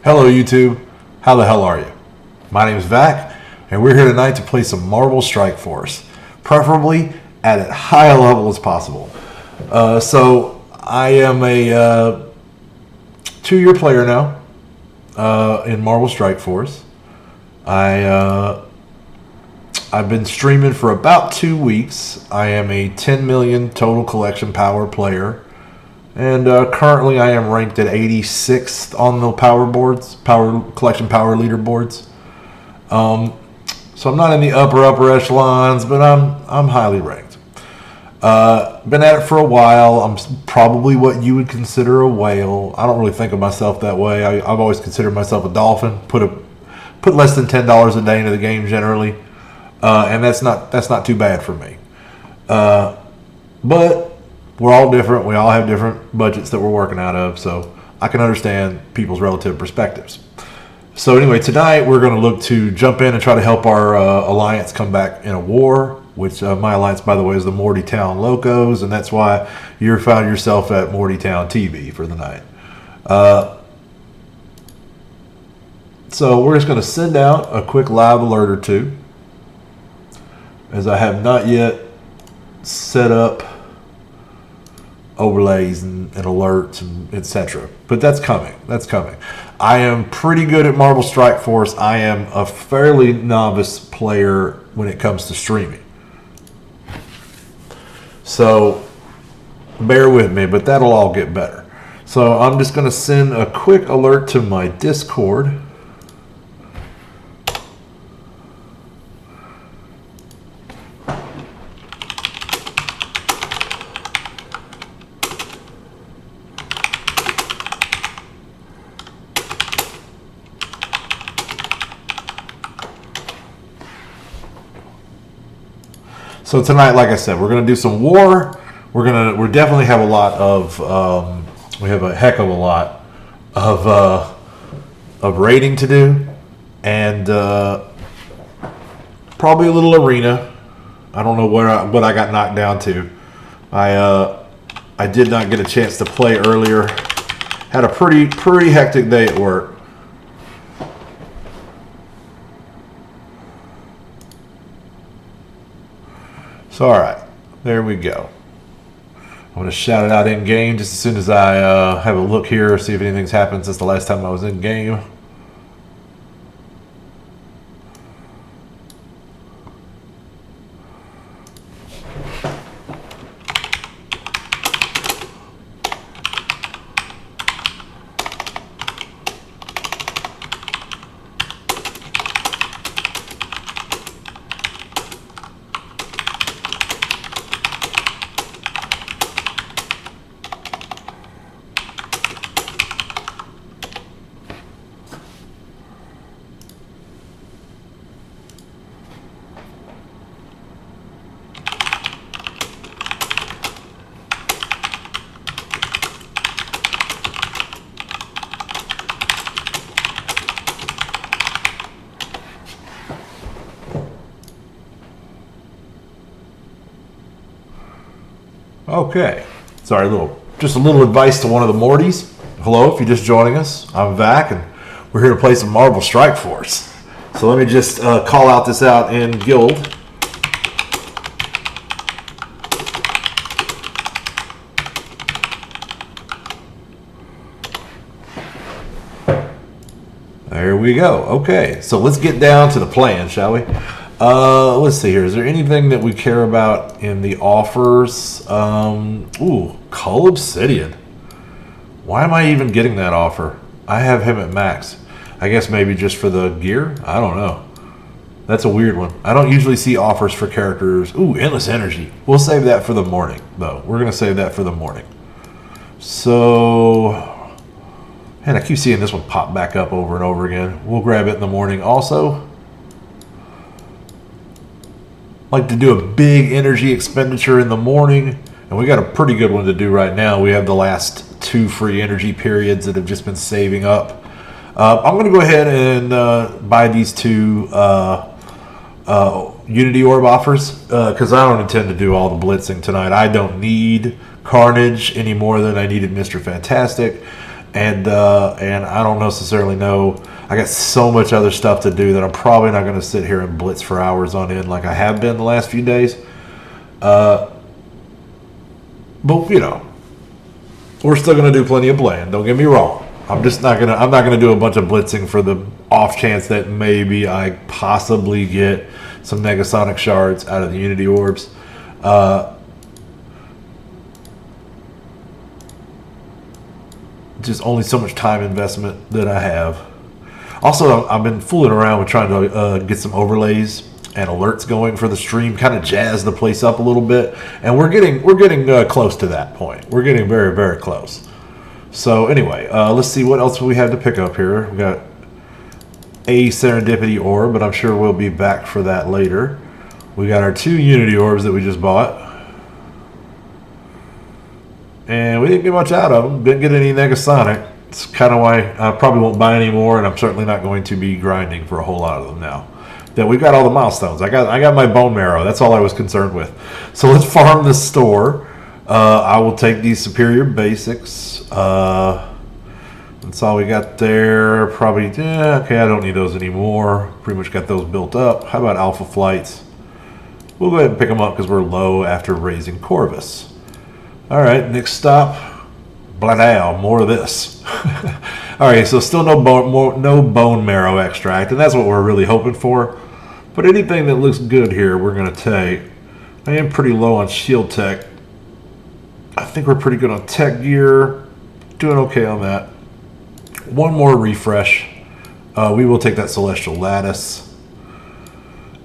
Hello YouTube, how the hell are you? My name is Vac, and we're here tonight to play some Marvel Strike Force, preferably at as high a level as possible. So I am a 2-year player now in Marvel Strike Force. I've been streaming for about 2 weeks. I am a 10 million total collection power player. And currently I am ranked at 86th on the power collection power leaderboards. So I'm not in the upper echelons, but I'm highly ranked. Been at it for a while. I'm probably what you would consider a whale. I don't really think of myself that way. I've always considered myself a dolphin. Put less than $10 a day into the game generally, and that's not too bad for me. But we're all different. We all have different budgets that we're working out of, so I can understand people's relative perspectives. So anyway, tonight we're going to look to jump in and try to help our alliance come back in a war, which my alliance, by the way, is the Mortytown Locos, and that's why you found yourself at Mortytown TV for the night. So we're just going to send out a quick live alert or two, as I have not yet set up overlays and alerts and etc. But that's coming. I am pretty good at Marvel Strike Force. I am a fairly novice player when it comes to streaming. So bear with me, but that'll all get better. So I'm just going to send a quick alert to my Discord. So tonight, like I said, we're going to do some war. We definitely have a lot of we have a heck of a lot of raiding to do, and probably a little arena. I don't know what I got knocked down to. I did not get a chance to play earlier. Had a pretty hectic day at work. So, all right, there we go. I'm going to shout it out in game just as soon as I have a look here, see if anything's happened since the last time I was in game. Okay, sorry, just a little advice to one of the Mortys. Hello, if you're just joining us, I'm Vac, and we're here to play some Marvel Strike Force. So let me just call out this out in Guild. There we go. Okay, so let's get down to the plan, shall we? Let's see here. Is there anything that we care about in the offers? Ooh, Cull Obsidian. Why am I even getting that offer? I have him at max. I guess maybe just for the gear? I don't know. That's a weird one. I don't usually see offers for characters. Ooh, Endless Energy. We'll save that for the morning, though. We're going to save that for the morning. So, man, I keep seeing this one pop back up over and over again. We'll grab it in the morning also. Like to do a big energy expenditure in the morning, and we got a pretty good one to do right now. We have the last 2 free energy periods that have just been saving up. I'm going to go ahead and buy these 2 Unity Orb offers because I don't intend to do all the blitzing tonight. I don't need Carnage any more than I needed Mr. Fantastic. and I don't necessarily know. I got so much other stuff to do that I'm probably not going to sit here and blitz for hours on end like I have been the last few days. But you know, we're still going to do plenty of playing. Don't get me wrong. I'm not gonna do a bunch of blitzing for the off chance that maybe I possibly get some Negasonic shards out of the Unity orbs. Just only so much time investment that I have. Also, I've been fooling around with trying to get some overlays and alerts going for the stream, kind of jazz the place up a little bit, and we're getting close to that point. We're getting very, very close. So anyway, let's see what else we have to pick up here. We got a serendipity orb, but I'm sure we'll be back for that later. We got our 2 Unity orbs that we just bought, and we didn't get much out of them. Didn't get any Negasonic. It's kind of why I probably won't buy any more, and I'm certainly not going to be grinding for a whole lot of them now. That we've got all the milestones. I got my bone marrow. That's all I was concerned with. So let's farm this store. I will take these superior basics. That's all we got there. Probably, okay, I don't need those anymore. Pretty much got those built up. How about alpha flights? We'll go ahead and pick them up because we're low after raising Corvus. All right, next stop. Bladao, more of this. All right, so still no bone marrow extract, and that's what we're really hoping for. But anything that looks good here, we're going to take. I am pretty low on shield tech. I think we're pretty good on tech gear. Doing okay on that. One more refresh. We will take that Celestial Lattice.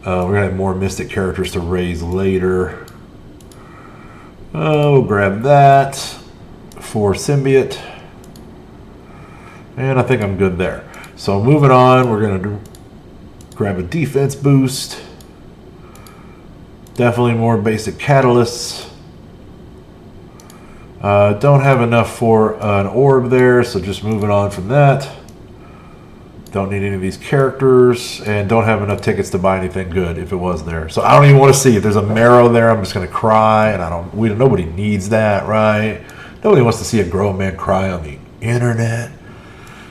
We're going to have more Mystic characters to raise later. We'll grab that for Symbiote. And I think I'm good there. So moving on, we're going to grab a defense boost. Definitely more basic catalysts. Don't have enough for an orb there, so just moving on from that. Don't need any of these characters, and don't have enough tickets to buy anything good if it was there. So I don't even want to see if there's a marrow there. I'm just going to cry, and nobody needs that, right? Nobody wants to see a grown man cry on the internet.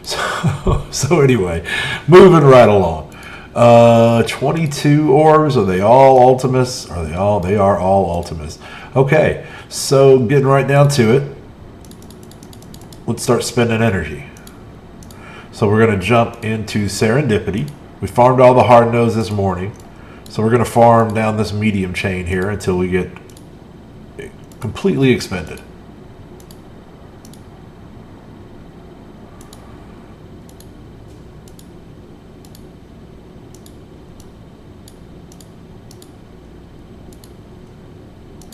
So anyway, moving right along. 22 orbs. Are they all Ultimus? They are all Ultimus. Okay, so getting right down to it. Let's start spending energy. So we're going to jump into Serendipity. We farmed all the hard nodes this morning. So we're going to farm down this medium chain here until we get completely expended.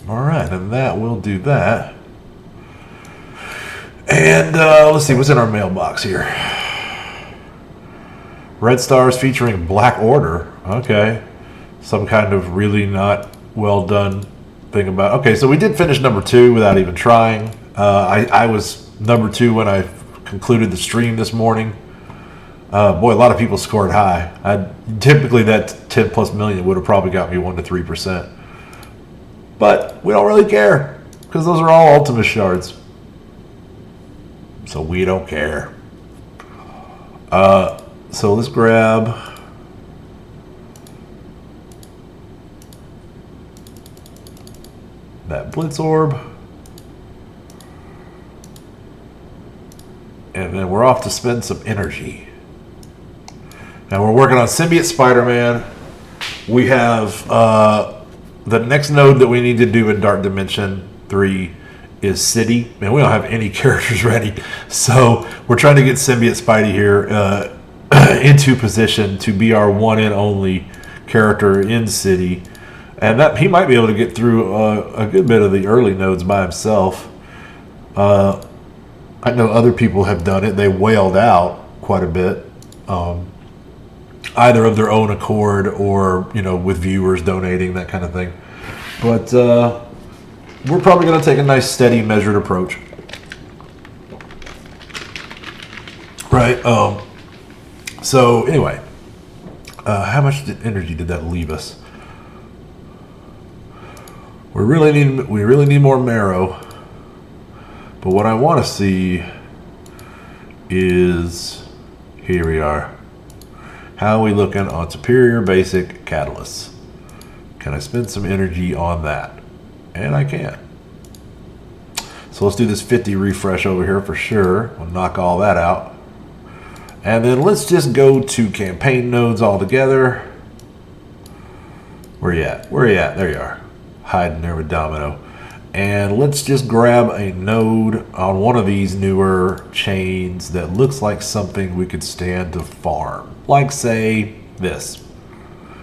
Alright, and that will do that. And let's see, what's in our mailbox here? Red Stars featuring Black Order. Okay. Some kind of really not well done thing about... Okay, so we did finish number 2 without even trying. I was number 2 when I concluded the stream this morning. Boy, a lot of people scored high. Typically that 10 plus million would have probably got me 1 to 3%. But we don't really care because those are all Ultimus shards. So we don't care. So let's grab that Blitz Orb. And then we're off to spend some energy. Now we're working on Symbiote Spider-Man. We have the next node that we need to do in Dark Dimension 3 is City. Man, we don't have any characters ready. So we're trying to get Symbiote Spidey here into position to be our one and only character in City. And that he might be able to get through a good bit of the early nodes by himself. I know other people have done it. They whaled out quite a bit. Either of their own accord or, with viewers donating, that kind of thing. But we're probably going to take a nice, steady, measured approach. Right. So, anyway. How much energy did that leave us? We really need more marrow. But what I want to see is, here we are. How are we looking on superior basic catalysts? Can I spend some energy on that? And I can. So let's do this 50 refresh over here for sure. We'll knock all that out. And then let's just go to campaign nodes altogether. Where you at? Where you at? There you are. Hiding there with Domino. And let's just grab a node on one of these newer chains that looks like something we could stand to farm. Like, say, this.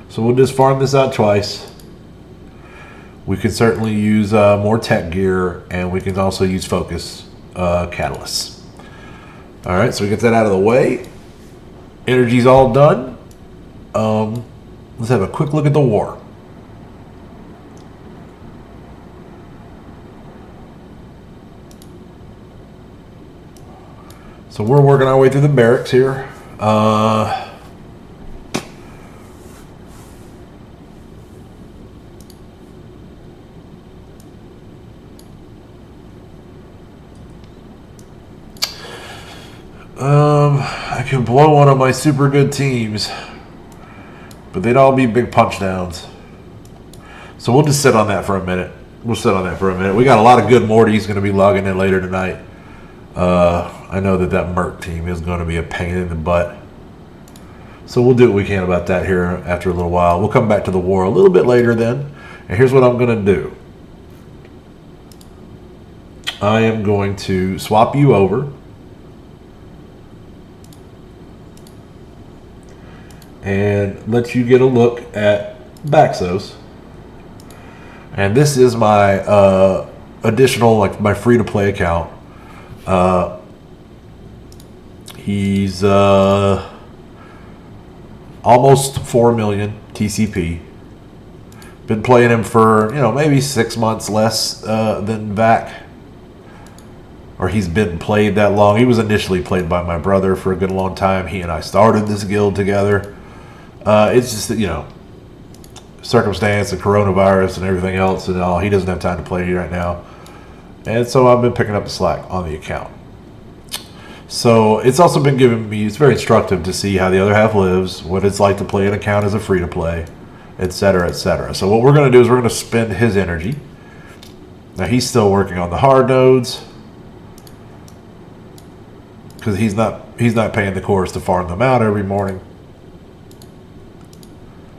So we'll just farm this out twice. We can certainly use more tech gear, and we can also use focus catalysts. All right, so we get that out of the way. Energy's all done. Let's have a quick look at the war. So we're working our way through the barracks here. I can blow one of my super good teams, but they'd all be big punch downs. So we'll just sit on that for a minute. We got a lot of good Mortys going to be logging in later tonight. I know that Merc team is going to be a pain in the butt. So we'll do what we can about that here after a little while. We'll come back to the war a little bit later then. And here's what I'm going to do. I am going to swap you over. And let you get a look at Baxos. And this is my additional, like my free-to-play account. He's almost 4 million TCP. Been playing him for, maybe 6 months less than Vac. Or he's been played that long. He was initially played by my brother for a good long time. He and I started this guild together. It's just that, circumstance, the coronavirus and everything else and all. He doesn't have time to play right now. And so I've been picking up the slack on the account. So it's also been giving me, it's very instructive to see how the other half lives, what it's like to play an account as a free-to-play, etc., etc. So what we're going to do is we're going to spend his energy. Now he's still working on the hard nodes because he's not paying the cores to farm them out every morning.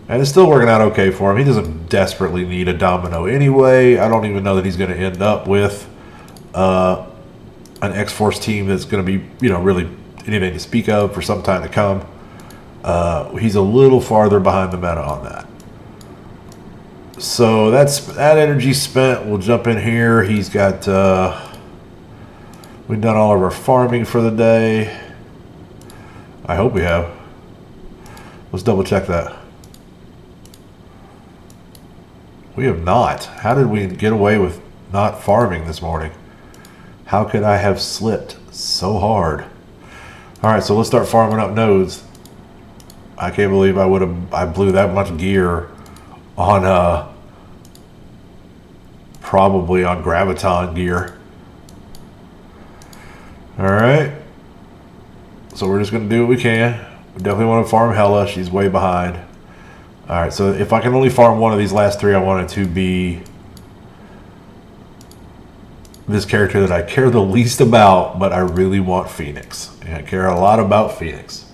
And it's still working out okay for him. He doesn't desperately need a Domino anyway. I don't even know that he's going to end up with an X-Force team that's going to be, really anything to speak of for some time to come. He's a little farther behind the meta on that. So that energy spent. We'll jump in here. He's got, we've done all of our farming for the day. I hope we have. Let's double check that. We have not. How did we get away with not farming this morning? How could I have slipped so hard? All right, so let's start farming up nodes. I can't believe I blew that much gear on probably on Graviton gear. All right. So we're just gonna do what we can. We definitely want to farm Hella. She's way behind. All right, so if I can only farm one of these last three, I want it to be this character that I care the least about, but I really want Phoenix. And I care a lot about Phoenix.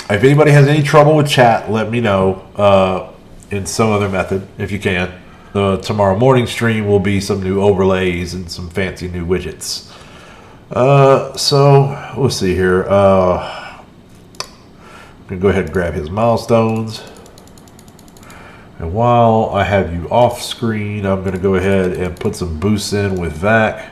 If anybody has any trouble with chat, let me know in some other method, if you can. The tomorrow morning stream will be some new overlays and some fancy new widgets. So we'll see here. I'm going to go ahead and grab his milestones. And while I have you off screen, I'm going to go ahead and put some boosts in with Vac.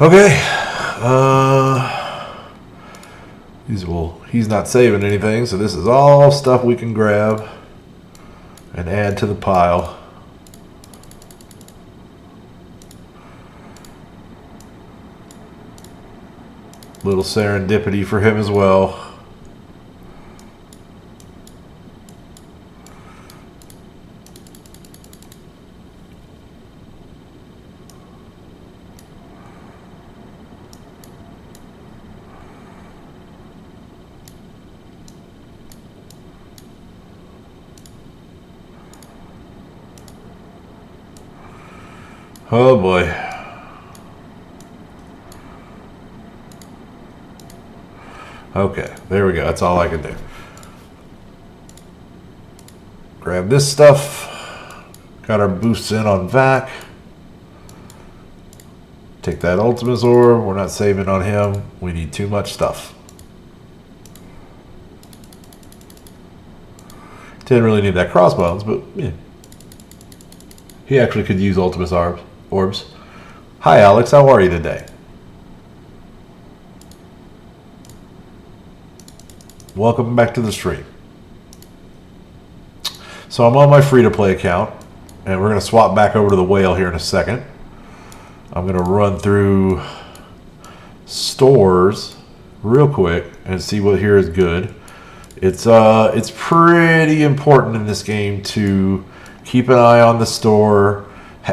Okay. He's not saving anything, so this is all stuff we can grab. and add to the pile. Little serendipity for him as well. Oh boy. Okay, there we go. That's all I can do. Grab this stuff. Got our boosts in on Vac. Take that Ultimus Orb. We're not saving on him. We need too much stuff. Didn't really need that Crossbones, but yeah. He actually could use Ultimus Orbs. Hi Alex, how are you today? Welcome back to the stream. So I'm on my free-to-play account, and we're going to swap back over to the whale here in a second. I'm going to run through stores real quick and see what here is good. It's pretty important in this game to keep an eye on the store,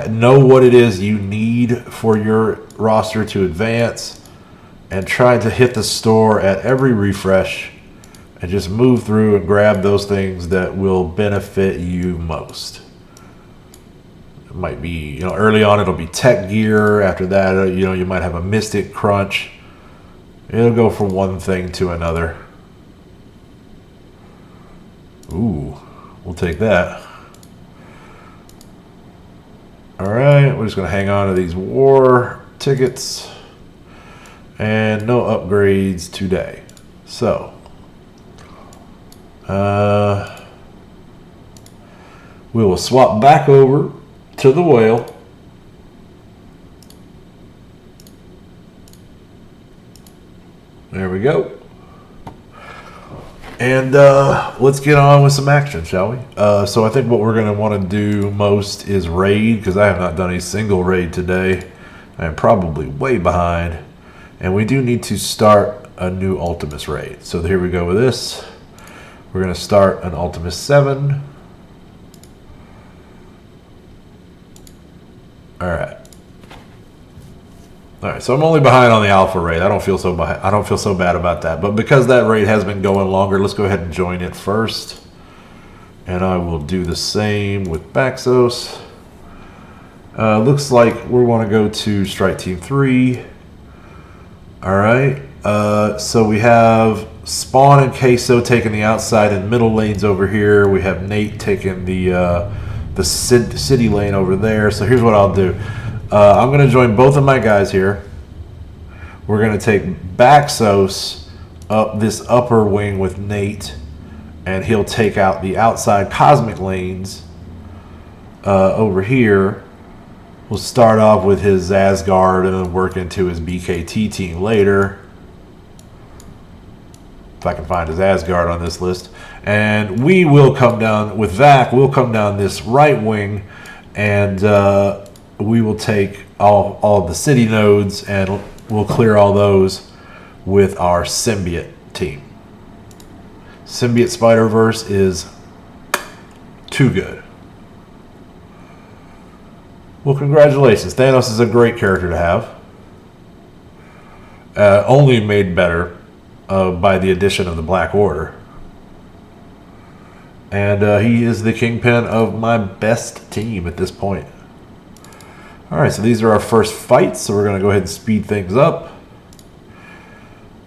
know what it is you need for your roster to advance, and try to hit the store at every refresh and just move through and grab those things that will benefit you most. It might be, early on it'll be tech gear. After that, you might have a Mystic Crunch. It'll go from one thing to another. Ooh, we'll take that. All right, we're just gonna hang on to these war tickets and no upgrades today. So, we will swap back over to the whale. There we go. And let's get on with some action, shall we? So I think what we're going to want to do most is raid, because I have not done a single raid today. I'm probably way behind. And we do need to start a new Ultimus raid. So here we go with this. We're going to start an Ultimus 7. Alright. Alright, so I'm only behind on the alpha raid. I don't feel so bad about that. But because that raid has been going longer, let's go ahead and join it first. And I will do the same with Baxos. Looks like we want to go to Strike Team 3. Alright. So we have Spawn and Queso taking the outside and middle lanes over here. We have Nate taking the city lane over there. So here's what I'll do. I'm going to join both of my guys here. We're going to take Baxos up this upper wing with Nate, and he'll take out the outside cosmic lanes over here. We'll start off with his Asgard and then work into his BKT team later. If I can find his Asgard on this list. And we will come down, with Vac, we'll come down this right wing, and we will take all of the city nodes, and we'll clear all those with our Symbiote team. Symbiote Spider-Verse is too good. Well, congratulations. Thanos is a great character to have. Only made better by the addition of the Black Order. And he is the kingpin of my best team at this point. Alright, so these are our first fights, so we're going to go ahead and speed things up.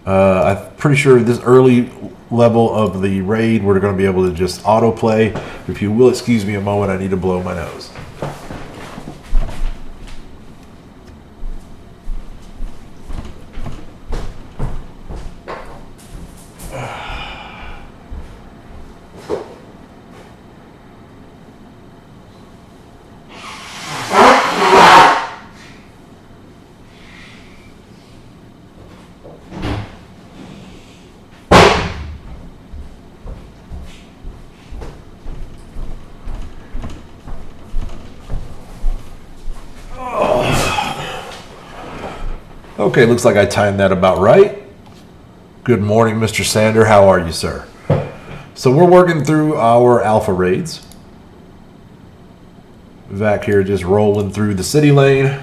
I'm pretty sure this early level of the raid, we're going to be able to just autoplay. If you will excuse me a moment, I need to blow my nose. Okay, looks like I timed that about right. Good morning, Mr. Sander. How are you, sir? So we're working through our alpha raids. Vac here just rolling through the city lane.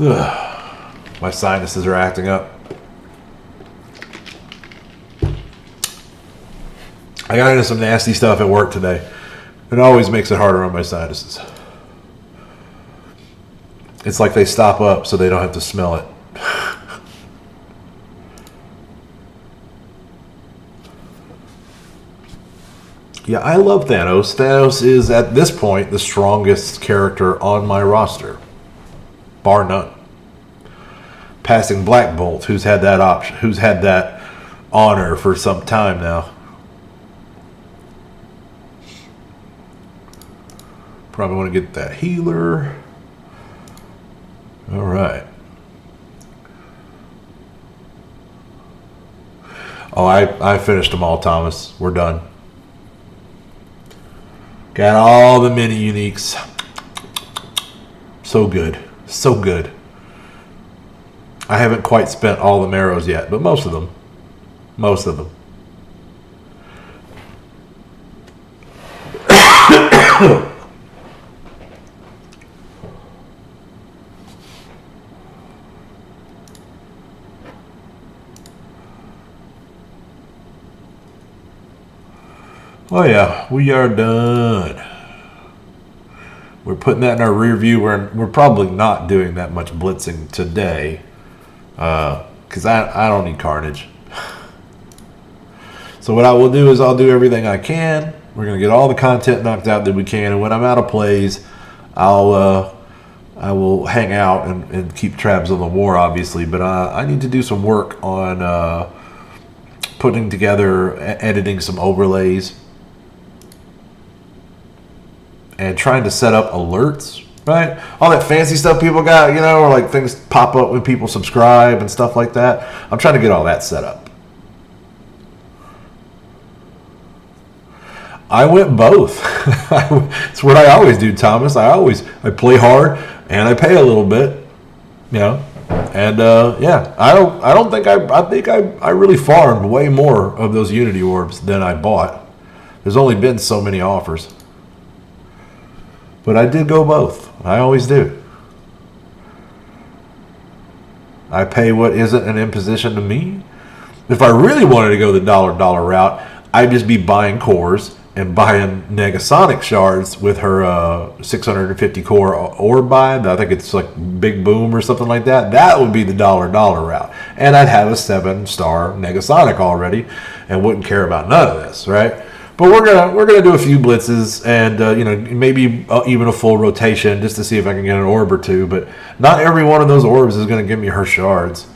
Ugh, my sinuses are acting up. I got into some nasty stuff at work today. It always makes it harder on my sinuses. It's like they stop up so they don't have to smell it. Yeah, I love Thanos. Thanos is, at this point, the strongest character on my roster. Bar none. Passing Black Bolt, who's had that option, who's had that honor for some time now. Probably want to get that healer. All right. Oh, I finished them all, Thomas. We're done. Got all the mini uniques. So good. So good. I haven't quite spent all the marrows yet, but most of them. Most of them. Oh yeah, we are done. We're putting that in our rear view. We're probably not doing that much blitzing today, because I don't need carnage. So what I will do is I'll do everything I can. We're gonna get all the content knocked out that we can, and when I'm out of plays, I will hang out and keep tabs on the war, obviously. But I need to do some work on putting together, editing some overlays. And trying to set up alerts, right? All that fancy stuff people got, you know, or like things pop up when people subscribe and stuff like that. I'm trying to get all that set up. I went both. It's what I always do, Thomas. I play hard and I pay a little bit, you know. And yeah, I think I really farmed way more of those Unity orbs than I bought. There's only been so many offers. But I did go both. I always do. I pay what isn't an imposition to me. If I really wanted to go the dollar route, I'd just be buying cores and buying Negasonic shards with her 650 core orb buy. I think it's like Big Boom or something like that. That would be the dollar route. And I'd have a 7-star Negasonic already and wouldn't care about none of this, right? But we're gonna do a few blitzes and you know, maybe even a full rotation just to see if I can get an orb or two. But not every one of those orbs is gonna give me her shards.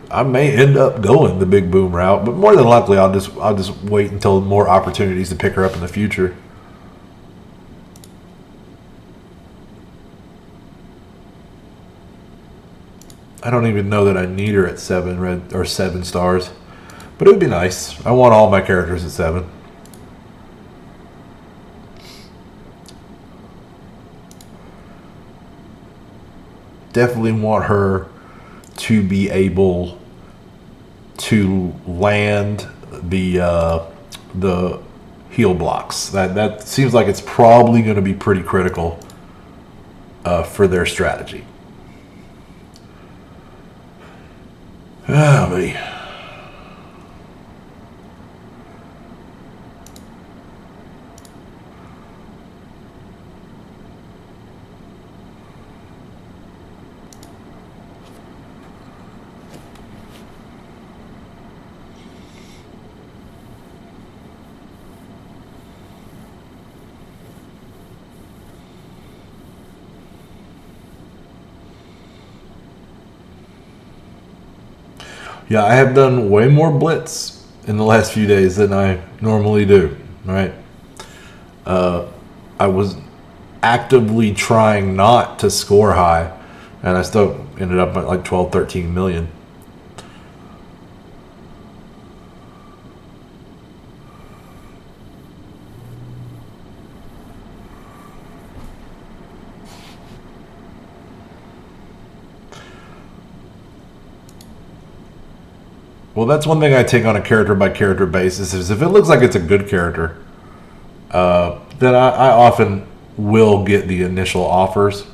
I may end up going the Big Boom route, but more than likely I'll just wait until more opportunities to pick her up in the future. I don't even know that I need her at 7 stars, but it would be nice. I want all my characters at 7. Definitely want her to be able to land the heal blocks. That seems like it's probably going to be pretty critical for their strategy. Oh, me. Yeah, I have done way more blitz in the last few days than I normally do, right? I was actively trying not to score high, and I still ended up at like 12, 13 million. Well, that's one thing I take on a character by character basis. Is if it looks like it's a good character, then I often will get the initial offers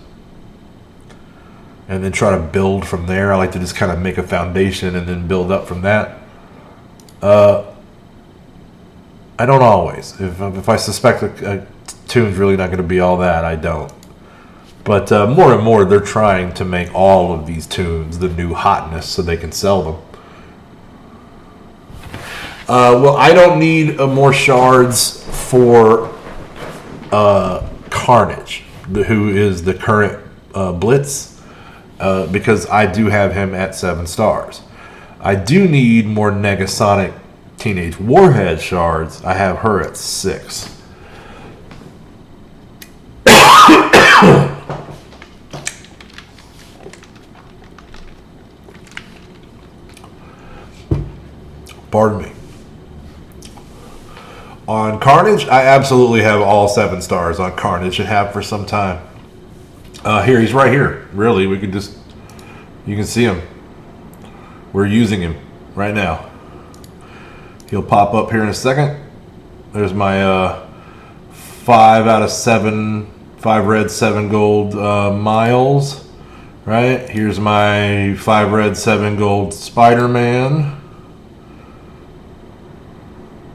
and then try to build from there. I like to just kind of make a foundation and then build up from that. I don't always. If I suspect a tune's really not going to be all that, I don't. But more and more, they're trying to make all of these tunes the new hotness so they can sell them. Well, I don't need more shards for Carnage, who is the current Blitz, because I do have him at 7 stars. I do need more Negasonic Teenage Warhead shards. I have her at 6. Pardon me. On Carnage, I absolutely have all 7 stars on Carnage and have for some time. Here, he's right here. Really, we could just, you can see him. We're using him right now. He'll pop up here in a second. There's my 5 out of 7, 5 red, 7 gold Miles. Right? Here's my 5 red, 7 gold Spider-Man.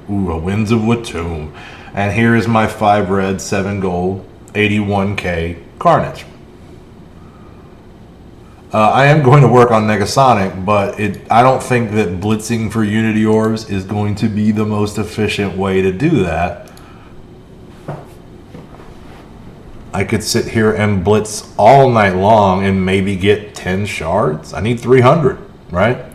Ooh, a Winds of Watum. And here is my 5 red, 7 gold, 81k Carnage. I am going to work on Negasonic, but I don't think that blitzing for Unity Orbs is going to be the most efficient way to do that. I could sit here and blitz all night long and maybe get 10 shards. I need 300, right?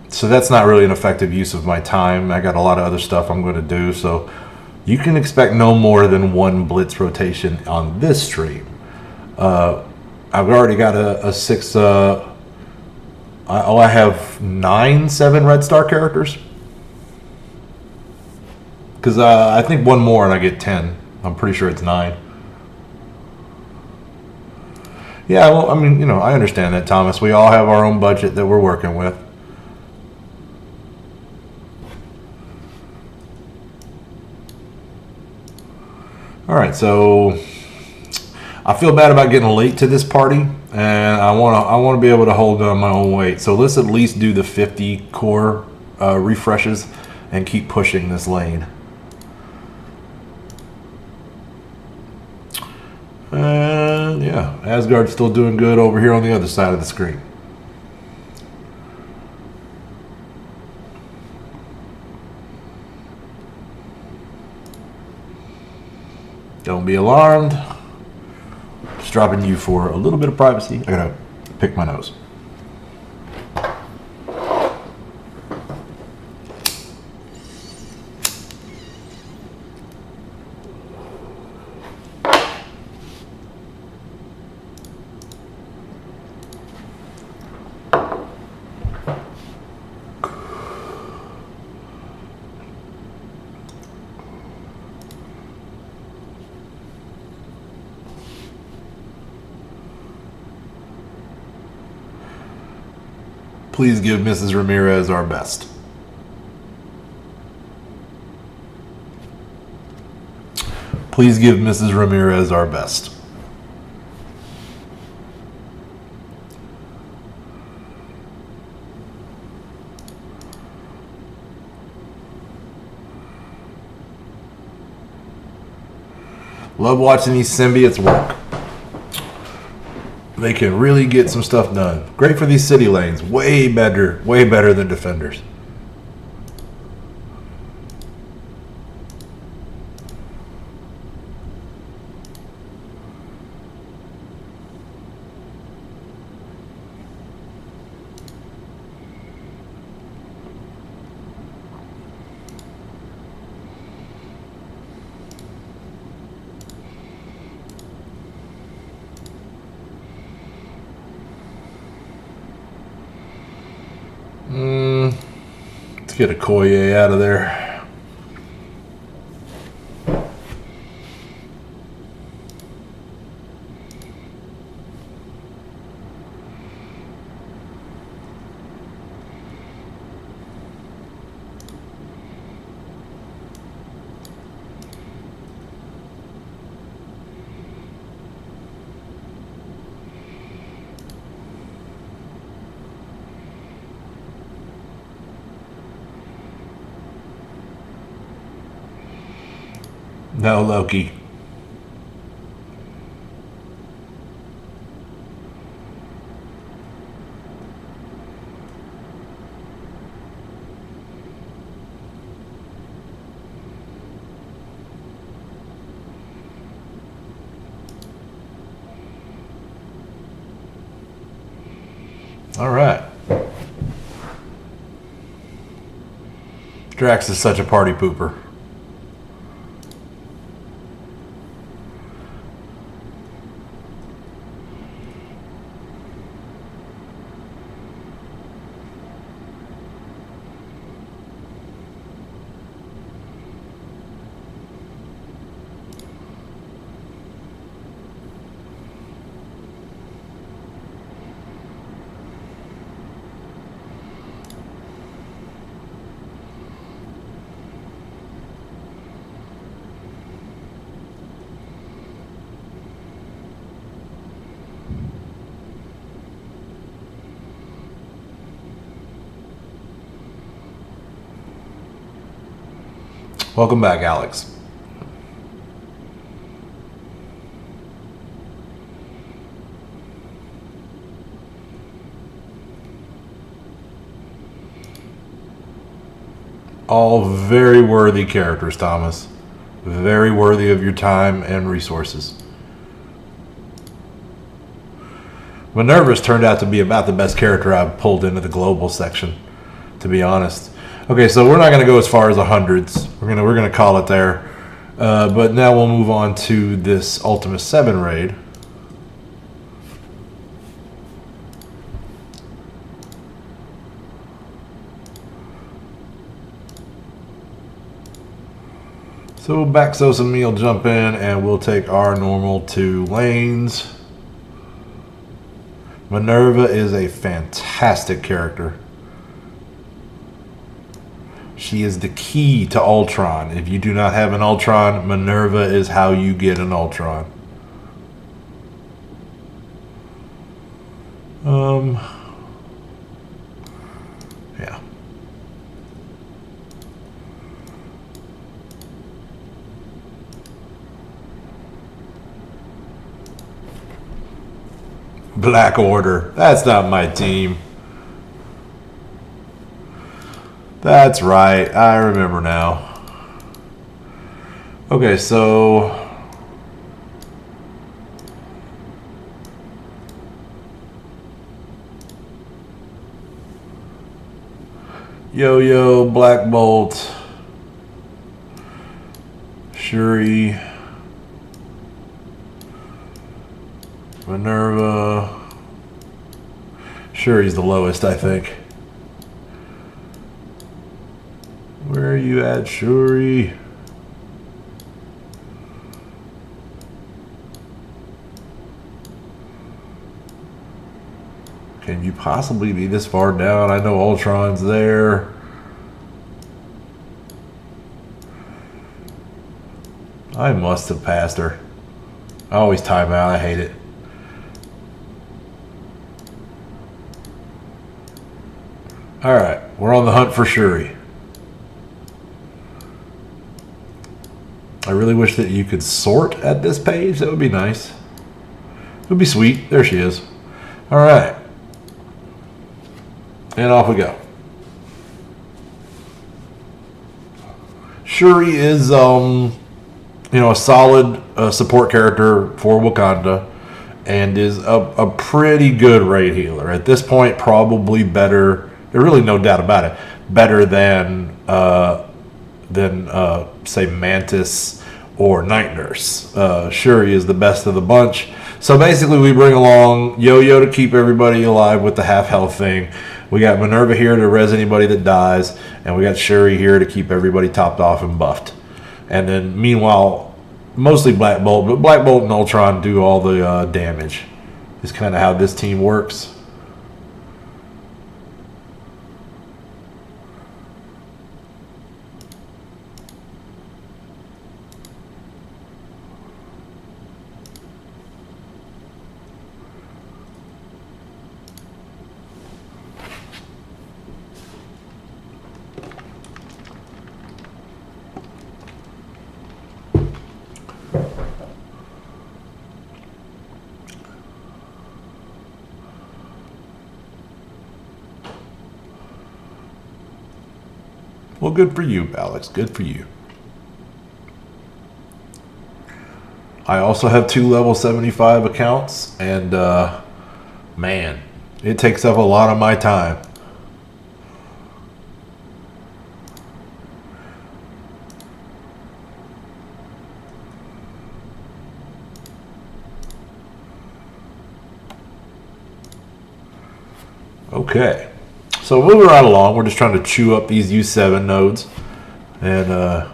So that's not really an effective use of my time. I got a lot of other stuff I'm going to do, so you can expect no more than 1 blitz rotation on this stream. I've already got a 6. I have 9 7 red star characters. Because I think 1 more and I get 10. I'm pretty sure it's 9. Yeah, well, I mean, I understand that, Thomas. We all have our own budget that we're working with. All right, so I feel bad about getting late to this party, and I want to be able to hold my own weight. So let's at least do the 50 core refreshes and keep pushing this lane. And yeah, Asgard's still doing good over here on the other side of the screen. Don't be alarmed. Just dropping you for a little bit of privacy. I gotta pick my nose. Please give Mrs. Ramirez our best. Please give Mrs. Ramirez our best. Love watching these symbiotes work. They can really get some stuff done. Great for these city lanes. Way better than defenders. Let's get a Koye out of there. No, Loki. All right. Drax is such a party pooper. Welcome back, Alex. All very worthy characters, Thomas. Very worthy of your time and resources. Minerva's turned out to be about the best character I've pulled into the global section, to be honest. Okay, so we're not going to go as far as the hundreds. We're gonna call it there. But now we'll move on to this Ultima 7 raid. So Baxos and me will jump in and we'll take our normal 2 lanes. Minerva is a fantastic character. She is the key to Ultron. If you do not have an Ultron, Minerva is how you get an Ultron. Yeah. Black Order. That's not my team. That's right. I remember now. Okay, so Yo-Yo, Black Bolt, Shuri, Minerva. Shuri's the lowest, I think. Where are you at, Shuri? Can you possibly be this far down? I know Ultron's there. I must have passed her. I always time out. I hate it. Alright, we're on the hunt for Shuri. I really wish that you could sort at this page. That would be nice. It would be sweet. There she is. Alright. And off we go. Shuri is, a solid support character for Wakanda and is a pretty good raid healer. At this point, probably better. There's really no doubt about it. Better than say Mantis or Night Nurse. Shuri is the best of the bunch. So basically we bring along Yo-Yo to keep everybody alive with the half health thing. We got Minerva here to res anybody that dies, and we got Shuri here to keep everybody topped off and buffed. And then meanwhile, mostly Black Bolt, but Black Bolt and Ultron do all the damage. Is kind of how this team works. good for you, Alex. Good for you. I also have 2 level 75 accounts, and man, it takes up a lot of my time. Okay, so moving right along, we're just trying to chew up these U7 nodes and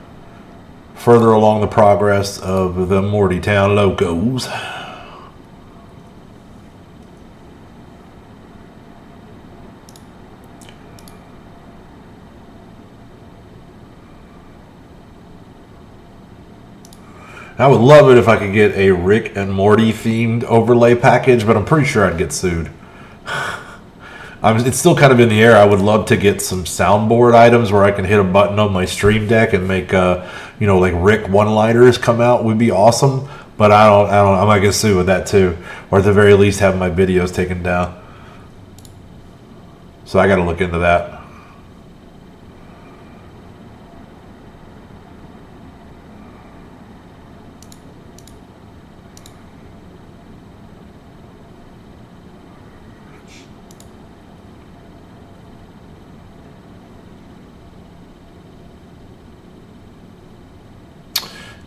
further along the progress of the Mortytown Locos. I would love it if I could get a Rick and Morty themed overlay package, but I'm pretty sure I'd get sued. It's still kind of in the air. I would love to get some soundboard items where I can hit a button on my stream deck and make, like Rick one-liners come out. Would be awesome. But I might get sued with that too, or at the very least have my videos taken down. So I got to look into that.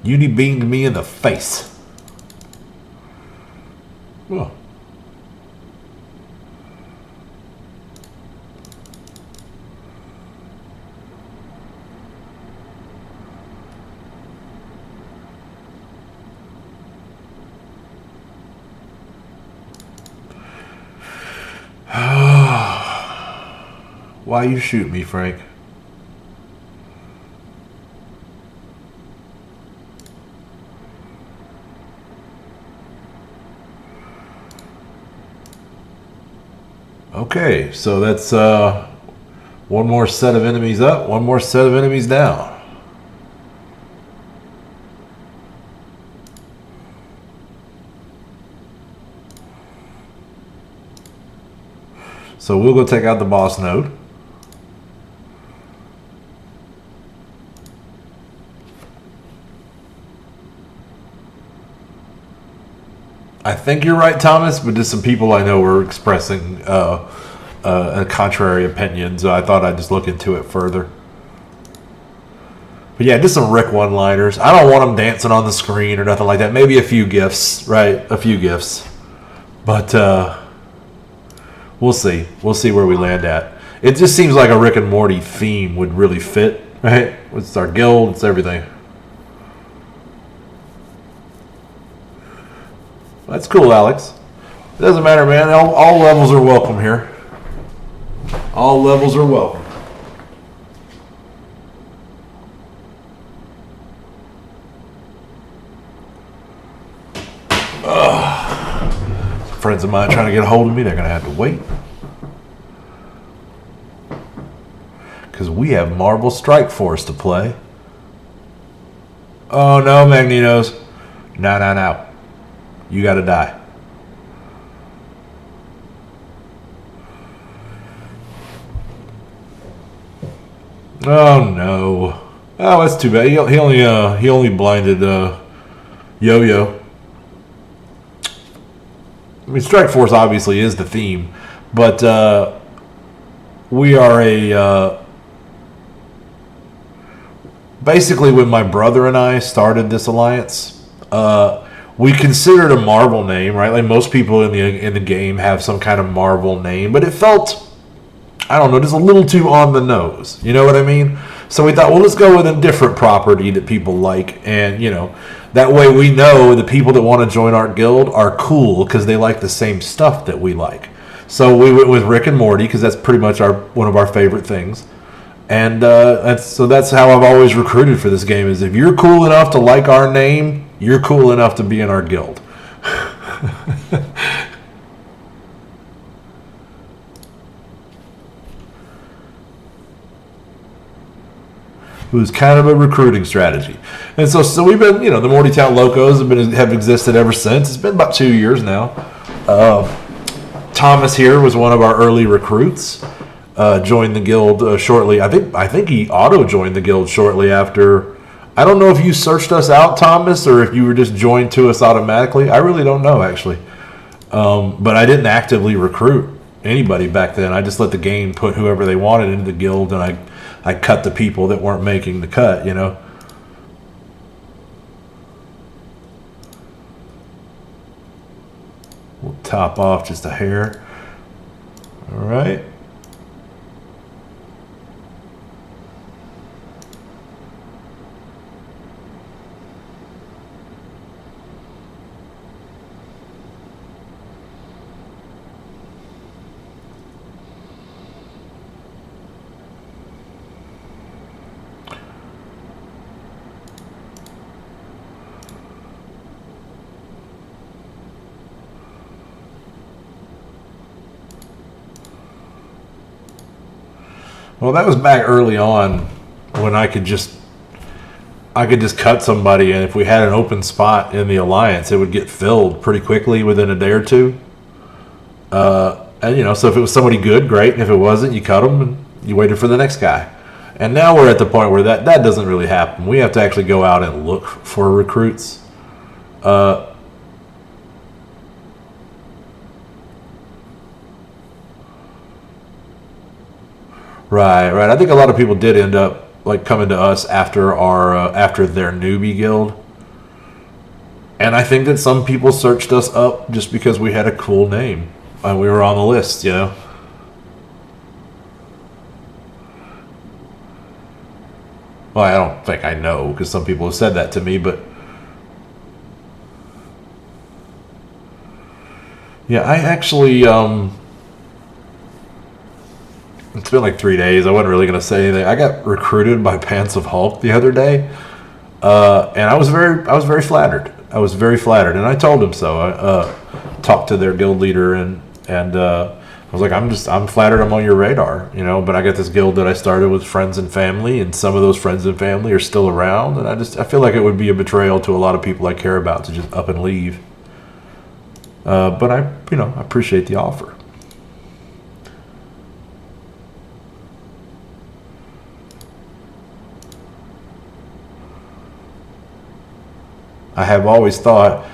Uni beamed me in the face. Oh. Why you shoot me, Frank? Okay, so that's one more set of enemies up, one more set of enemies down. So we'll go take out the boss node. I think you're right, Thomas, but just some people I know were expressing a contrary opinion, so I thought I'd just look into it further. But yeah, just some Rick one-liners. I don't want them dancing on the screen or nothing like that. Maybe a few GIFs, right? A few GIFs. But we'll see. We'll see where we land at. It just seems like a Rick and Morty theme would really fit, right? It's our guild, it's everything. That's cool, Alex. It doesn't matter, man. All levels are welcome here. All levels are welcome. Friends of mine trying to get a hold of me, they're going to have to wait. Because we have Marble Strike Force to play. Oh, no, Magnetos. No. You got to die. Oh no! Oh, that's too bad. He only blinded Yo-Yo. I mean, Strike Force obviously is the theme, but we are basically when my brother and I started this alliance. We considered a Marvel name, right? Like most people in the game have some kind of Marvel name, but it felt, I don't know, just a little too on the nose. You know what I mean? So we thought, well, let's go with a different property that people like, and that way we know the people that want to join our guild are cool because they like the same stuff that we like. So we went with Rick and Morty because that's pretty much one of our favorite things. And that's how I've always recruited for this game, is if you're cool enough to like our name, you're cool enough to be in our guild. It was kind of a recruiting strategy. And so we've been, the Mortytown Locos have existed ever since. It's been about 2 years now. Thomas here was one of our early recruits. joined the guild shortly. I think he auto joined the guild shortly after. I don't know if you searched us out, Thomas, or if you were just joined to us automatically. I really don't know, actually. But I didn't actively recruit anybody back then. I just let the game put whoever they wanted into the guild, and I cut the people that weren't making the cut, you know. We'll top off just a hair. All right. Well, that was back early on when I could just cut somebody, and if we had an open spot in the alliance, it would get filled pretty quickly within a day or two. And you know, so if it was somebody good, great. And if it wasn't, you cut them and you waited for the next guy. And now we're at the point where that doesn't really happen. We have to actually go out and look for recruits. Right. I think a lot of people did end up like coming to us after after their newbie guild, and I think that some people searched us up just because we had a cool name and we were on the list, you know. Well, I don't think I know because some people have said that to me, but yeah, I actually it's been like 3 days. I wasn't really going to say anything. I got recruited by Pants of Hulk the other day, and I was very flattered. I was very flattered, and I told him so. I talked to their guild leader, and I was like, I'm flattered I'm on your radar, you know. But I got this guild that I started with friends and family, and some of those friends and family are still around, and I feel like it would be a betrayal to a lot of people I care about to just up and leave. But I appreciate the offer. I have always thought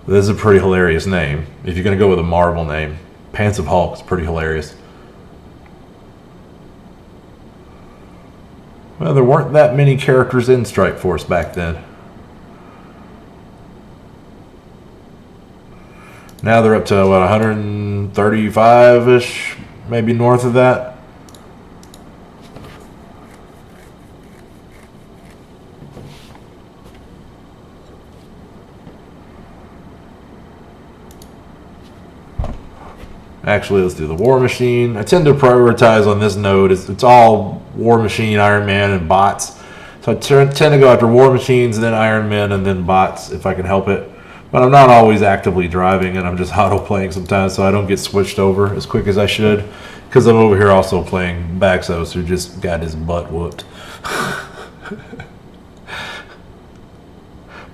this is a pretty hilarious name. If you're going to go with a Marvel name, Pants of Hulk is pretty hilarious. Well, there weren't that many characters in Strike Force back then. Now they're up to, what, 135-ish, maybe north of that. Actually, let's do the War Machine. I tend to prioritize on this node. It's all War Machine, Iron Man, and bots. So I tend to go after War Machines, then Iron Man, and then bots if I can help it. But I'm not always actively driving, and I'm just auto-playing sometimes, so I don't get switched over as quick as I should. Because I'm over here also playing Baxos, who just got his butt whooped.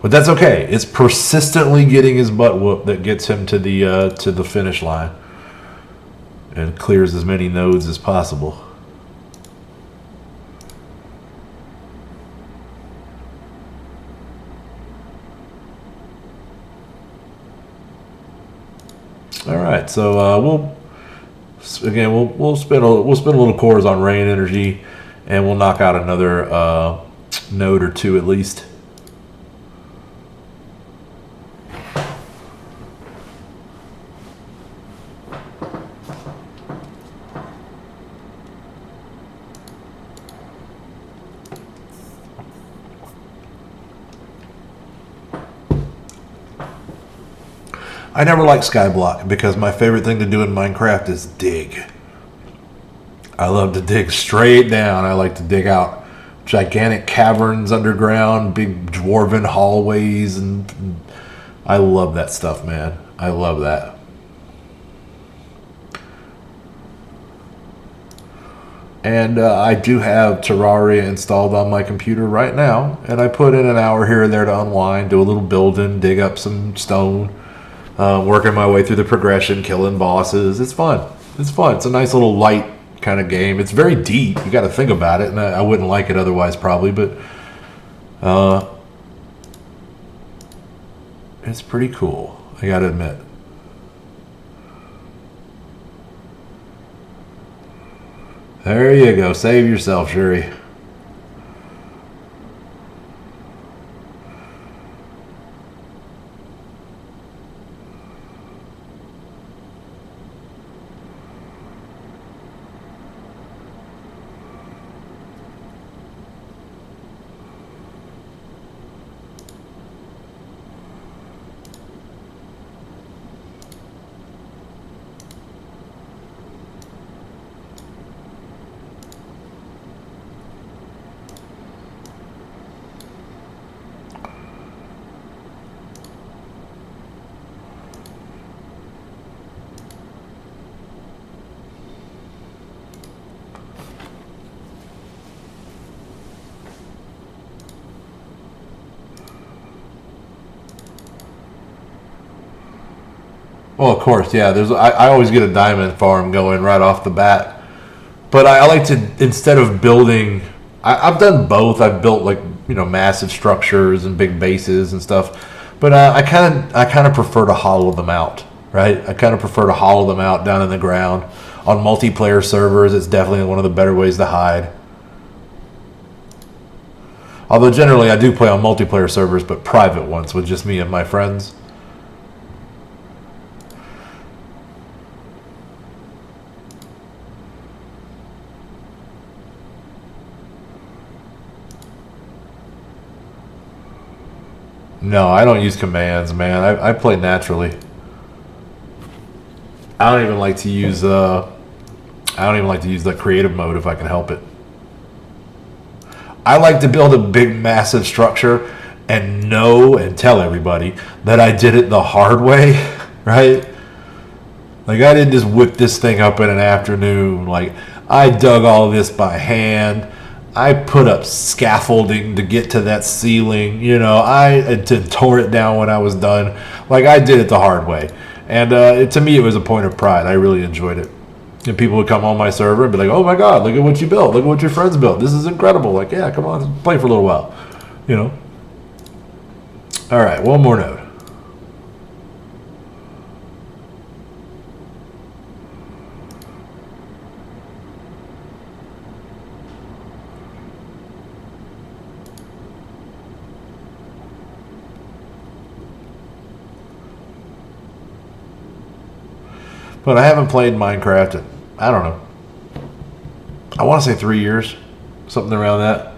But that's okay. It's persistently getting his butt whooped that gets him to the finish line. And clears as many nodes as possible. All right, so we'll spend a little cores on rain energy, and we'll knock out another node or two at least. I never liked Skyblock because my favorite thing to do in Minecraft is dig. I love to dig straight down. I like to dig out gigantic caverns underground, big dwarven hallways, and I love that stuff, man. I love that. And I do have Terraria installed on my computer right now, and I put in an hour here and there to unwind, do a little building, dig up some stone. Working my way through the progression, killing bosses. It's fun. It's fun. It's a nice little light kind of game. It's very deep. You got to think about it, and I wouldn't like it otherwise probably, but it's pretty cool, I got to admit. There you go. Save yourself, Shuri. Well, of course, yeah. I always get a diamond farm going right off the bat, but I like to, instead of building. I've done both. I've built like massive structures and big bases and stuff, but I kind of prefer to hollow them out. Right? I kind of prefer to hollow them out down in the ground. On multiplayer servers, it's definitely one of the better ways to hide. Although generally I do play on multiplayer servers, but private ones with just me and my friends. No, I don't use commands, man. I play naturally. I don't even like to use the creative mode if I can help it. I like to build a big, massive structure and know and tell everybody that I did it the hard way, right? Like, I didn't just whip this thing up in an afternoon. Like, I dug all this by hand. I put up scaffolding to get to that ceiling. I tore it down when I was done. Like, I did it the hard way. And to me, it was a point of pride. I really enjoyed it. And people would come on my server and be like, oh my God, look at what you built. Look at what your friends built. This is incredible. Like, yeah, come on, play for a little while. All right, one more node. But I haven't played Minecraft in, I don't know, I want to say 3 years, something around that,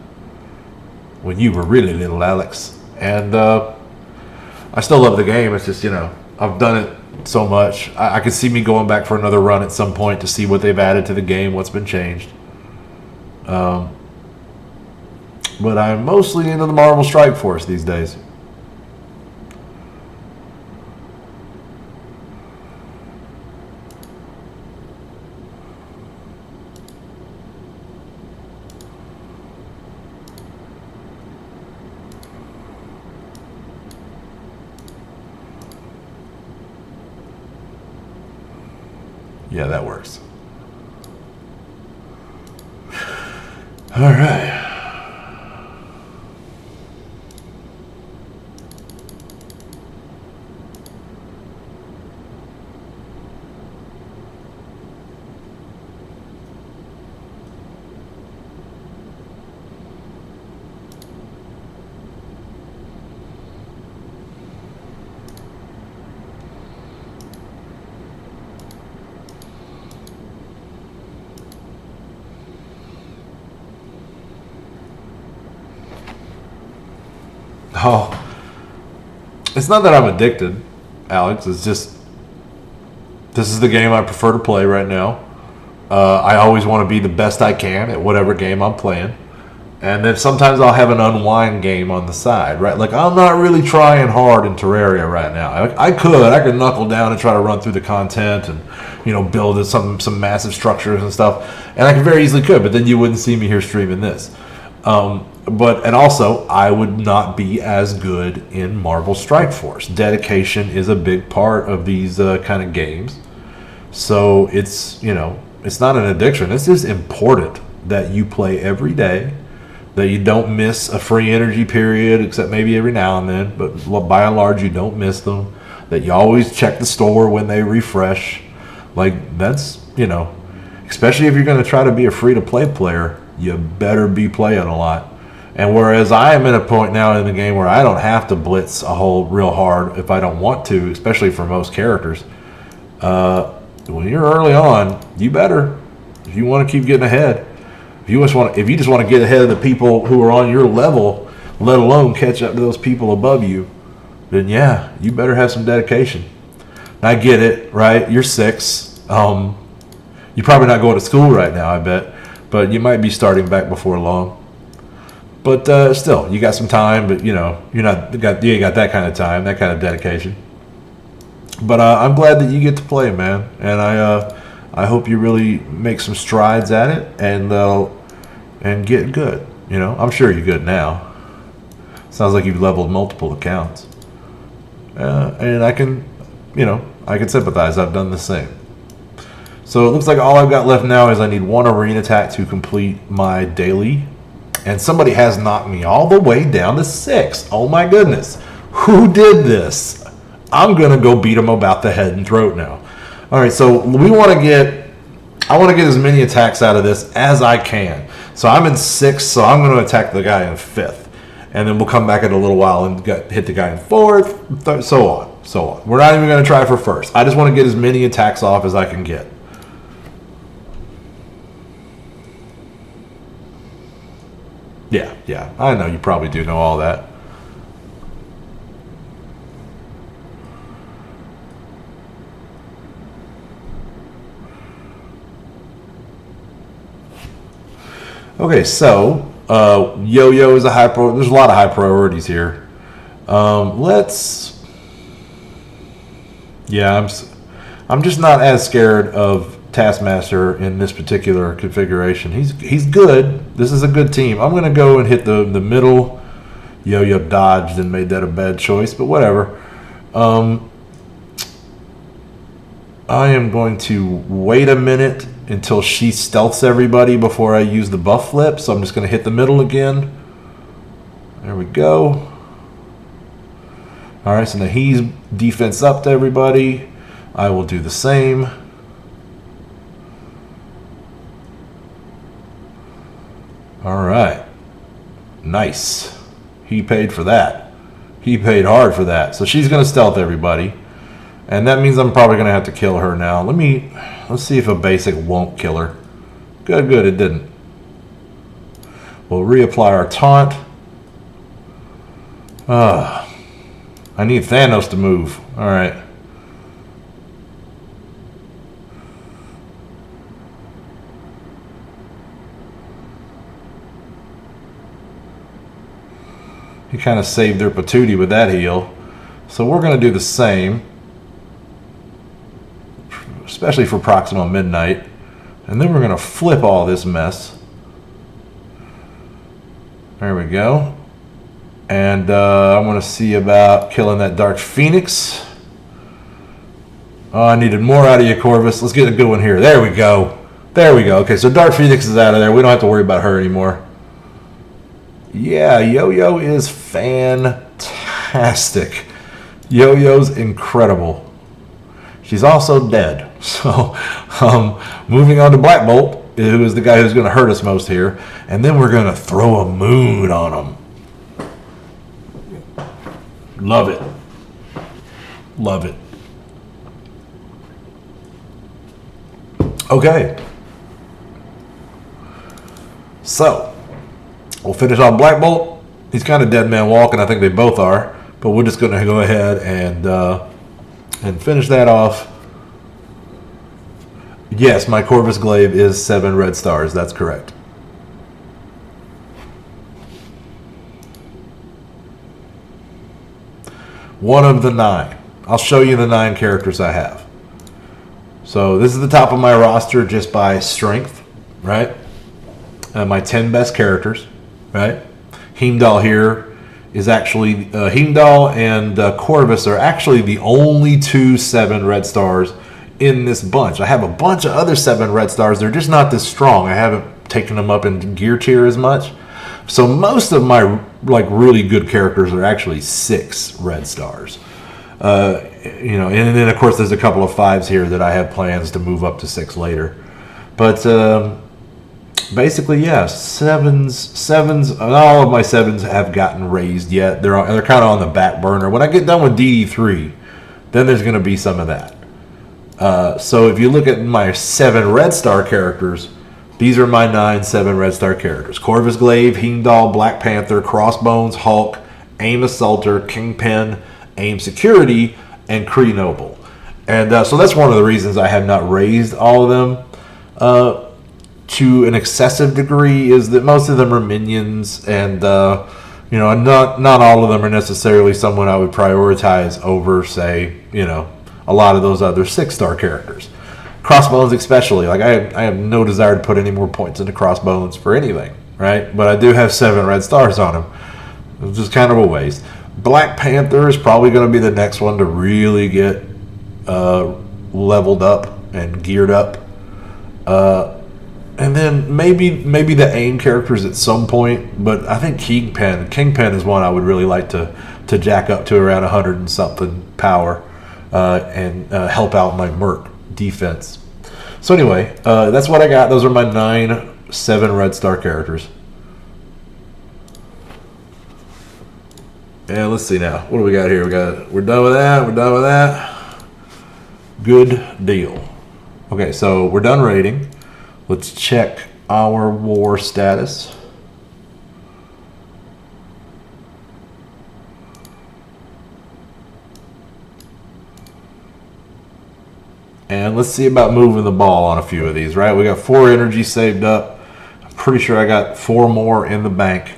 when you were really little, Alex. And I still love the game. It's just, I've done it so much. I could see me going back for another run at some point to see what they've added to the game, what's been changed. But I'm mostly into the Marvel Strike Force these days. Yeah, that works. All right. Oh, it's not that I'm addicted, Alex. It's just, this is the game I prefer to play right now. I always want to be the best I can at whatever game I'm playing. And then sometimes I'll have an unwind game on the side, right? Like, I'm not really trying hard in Terraria right now. I could knuckle down and try to run through the content and, build some massive structures and stuff. And I very easily could, but then you wouldn't see me here streaming this. And also, I would not be as good in Marvel Strike Force. Dedication is a big part of these kind of games. So it's, it's not an addiction. It's just important that you play every day, that you don't miss a free energy period, except maybe every now and then, but by and large, you don't miss them, that you always check the store when they refresh. Like, that's, you know, especially if you're going to try to be a free-to-play player, you better be playing a lot. And whereas I am at a point now in the game where I don't have to blitz a hole real hard if I don't want to, especially for most characters, when you're early on, you better. If you want to keep getting ahead, if you just want to get ahead of the people who are on your level, let alone catch up to those people above you, then yeah, you better have some dedication. And I get it, right? You're 6. You're probably not going to school right now, I bet, but you might be starting back before long. But still, you got some time, but you know, you ain't got that kind of time, that kind of dedication. But I'm glad that you get to play, man, and I hope you really make some strides at it and get good. You know, I'm sure you're good now. Sounds like you've leveled multiple accounts, and I can sympathize. I've done the same. So it looks like all I've got left now is I need 1 arena attack to complete my daily. And somebody has knocked me all the way down to 6. Oh my goodness. Who did this? I'm going to go beat him about the head and throat now. All right, so I want to get as many attacks out of this as I can. So I'm in 6th, so I'm going to attack the guy in 5th. And then we'll come back in a little while and hit the guy in 4th, so on. We're not even going to try for 1st. I just want to get as many attacks off as I can get. Yeah, I know you probably do know all that. Okay, so Yo-Yo is a high pro. There's a lot of high priorities here. I'm just not as scared of Taskmaster in this particular configuration. He's good. This is a good team. I'm going to go and hit the middle. Yo-Yo dodged and made that a bad choice, but whatever. I am going to wait a minute until she stealths everybody before I use the buff flip, so I'm just going to hit the middle again. There we go. All right, so now he's defense up to everybody. I will do the same. All right. Nice. He paid for that. He paid hard for that. So she's going to stealth everybody. And that means I'm probably going to have to kill her now. Let's see if a basic won't kill her. Good, it didn't. We'll reapply our taunt. I need Thanos to move. All right. He kind of saved their patootie with that heal. So we're going to do the same. Especially for Proxima Midnight. And then we're going to flip all this mess. There we go. And I want to see about killing that Dark Phoenix. Oh, I needed more out of you, Corvus. Let's get a good one here. There we go. Okay, so Dark Phoenix is out of there. We don't have to worry about her anymore. Yeah, Yo-Yo is fantastic. Yo-Yo's incredible. She's also dead. So, moving on to Black Bolt, who is the guy who's going to hurt us most here. And then we're going to throw a moon on him. Love it. Okay. So, we'll finish off Black Bolt. He's kind of dead man walking. I think they both are. But we're just going to go ahead and finish that off. Yes, my Corvus Glaive is 7 red stars. That's correct. One of the 9. I'll show you the 9 characters I have. So this is the top of my roster just by strength, right? My 10 best characters, right? Heimdall here is actually Heimdall and Corvus are actually the only 2 7 red stars in this bunch. I have a bunch of other 7 red stars. They're just not this strong. I haven't taken them up in gear tier as much. So most of my like really good characters are actually 6 red stars. You know, and then of course there's a couple of 5s here that I have plans to move up to 6 later. But basically, yeah, 7s. Not all of my 7s have gotten raised yet. They're kind of on the back burner. When I get done with DD3, then there's going to be some of that. So if you look at my 7 red star characters, these are my 9 7 red star characters: Corvus Glaive, Heimdall, Black Panther, Crossbones, Hulk, AIM Assaulter, Kingpin, AIM Security, and Kree Noble. And so that's one of the reasons I have not raised all of them to an excessive degree, is that most of them are minions, and you know, not all of them are necessarily someone I would prioritize over, say, you know, a lot of those other 6-star characters. Crossbones especially, like I have no desire to put any more points into Crossbones for anything, right? But I do have 7 red stars on him. It's just kind of a waste. Black Panther is probably going to be the next one to really get leveled up and geared up. And then maybe the AIM characters at some point, but I think Kingpin is one I would really like to jack up to around 100 and something power and help out my Merc defense. So anyway, that's what I got. Those are my 9 7 red star characters. And let's see now. What do we got here? We're done with that. We're done with that. Good deal. Okay, so we're done rating. Let's check our war status. And let's see about moving the ball on a few of these, right? We got 4 energy saved up. I'm pretty sure I got 4 more in the bank.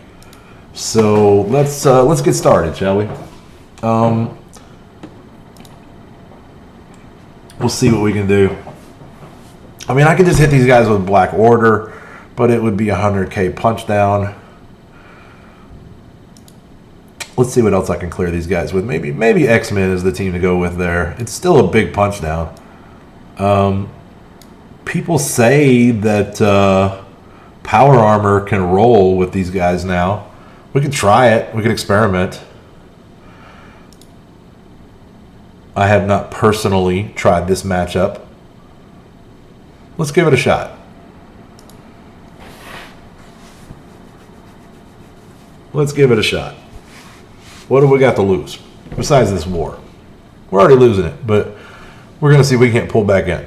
So let's get started, shall we? We'll see what we can do. I mean, I could just hit these guys with Black Order, but it would be 100k punch down. Let's see what else I can clear these guys with. Maybe X-Men is the team to go with there. It's still a big punch down. People say that power armor can roll with these guys now. We could try it. We could experiment. I have not personally tried this matchup. Let's give it a shot. Let's give it a shot. What do we got to lose besides this war? We're already losing it, but we're going to see if we can't pull back in.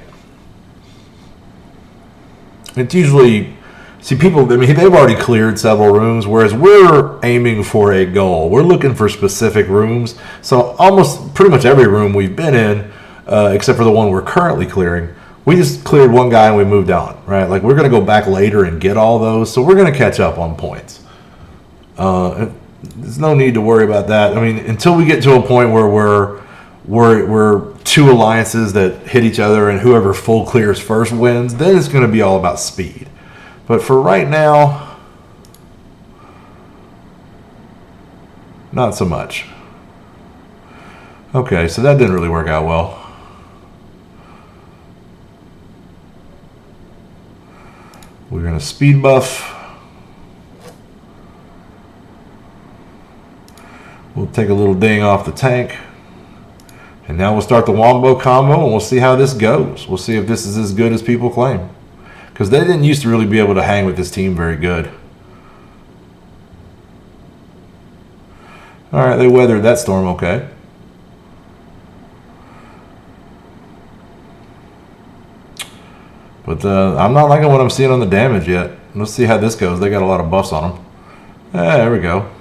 It's usually, see, people, I mean, they've already cleared several rooms, whereas we're aiming for a goal. We're looking for specific rooms. So almost pretty much every room we've been in, except for the one we're currently clearing, we just cleared one guy and we moved on, right? Like, we're going to go back later and get all those, so we're going to catch up on points. There's no need to worry about that. I mean, until we get to a point where we're 2 alliances that hit each other and whoever full clears first wins, then it's going to be all about speed. But for right now, not so much. Okay, so that didn't really work out well. We're going to speed buff. We'll take a little ding off the tank. And now we'll start the Wombo combo and we'll see how this goes. We'll see if this is as good as people claim. Because they didn't used to really be able to hang with this team very good. Alright, they weathered that storm okay. But I'm not liking what I'm seeing on the damage yet. Let's see how this goes. They got a lot of buffs on them. There we go.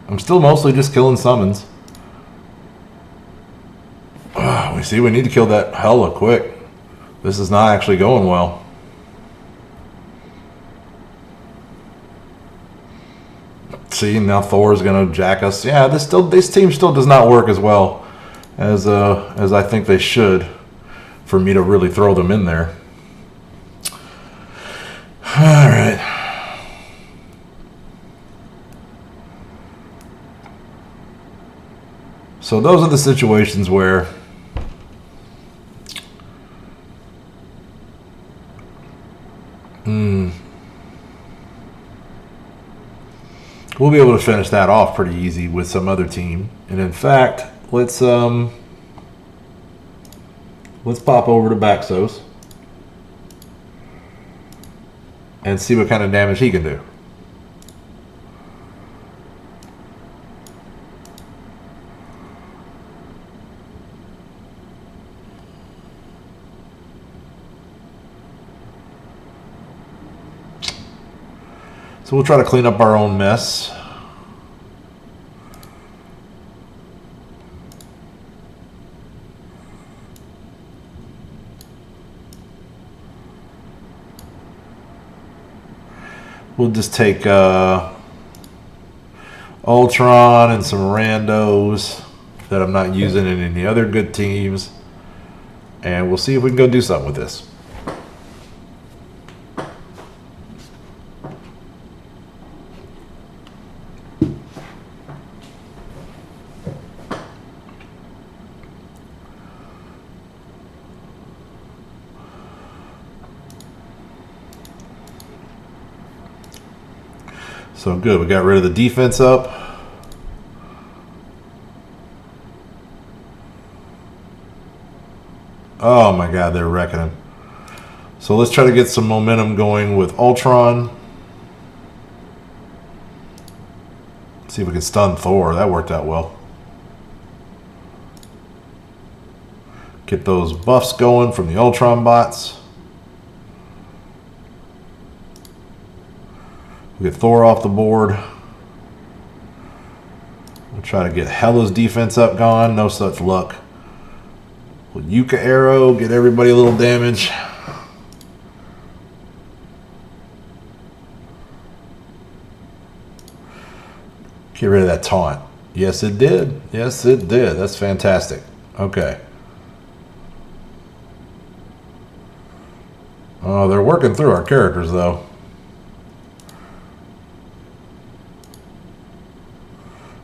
I'm still mostly just killing summons. We see we need to kill that hella quick. This is not actually going well. See, now Thor's gonna jack us. Yeah, this team still does not work as well as I think they should for me to really throw them in there. All right. So those are the situations where we'll be able to finish that off pretty easy with some other team. And in fact, let's pop over to Baxos and see what kind of damage he can do. So we'll try to clean up our own mess. We'll just take Ultron and some randos that I'm not using in any other good teams. And we'll see if we can go do something with this. So good, we got rid of the defense up. Oh my God, they're wrecking him. So let's try to get some momentum going with Ultron. See if we can stun Thor. That worked out well. Get those buffs going from the Ultron bots. We'll get Thor off the board. We'll try to get Hela's defense up gone. No such luck. We'll Yuka arrow, get everybody a little damage. Get rid of that taunt. Yes, it did. Yes, it did. That's fantastic. Okay. Oh, they're working through our characters, though.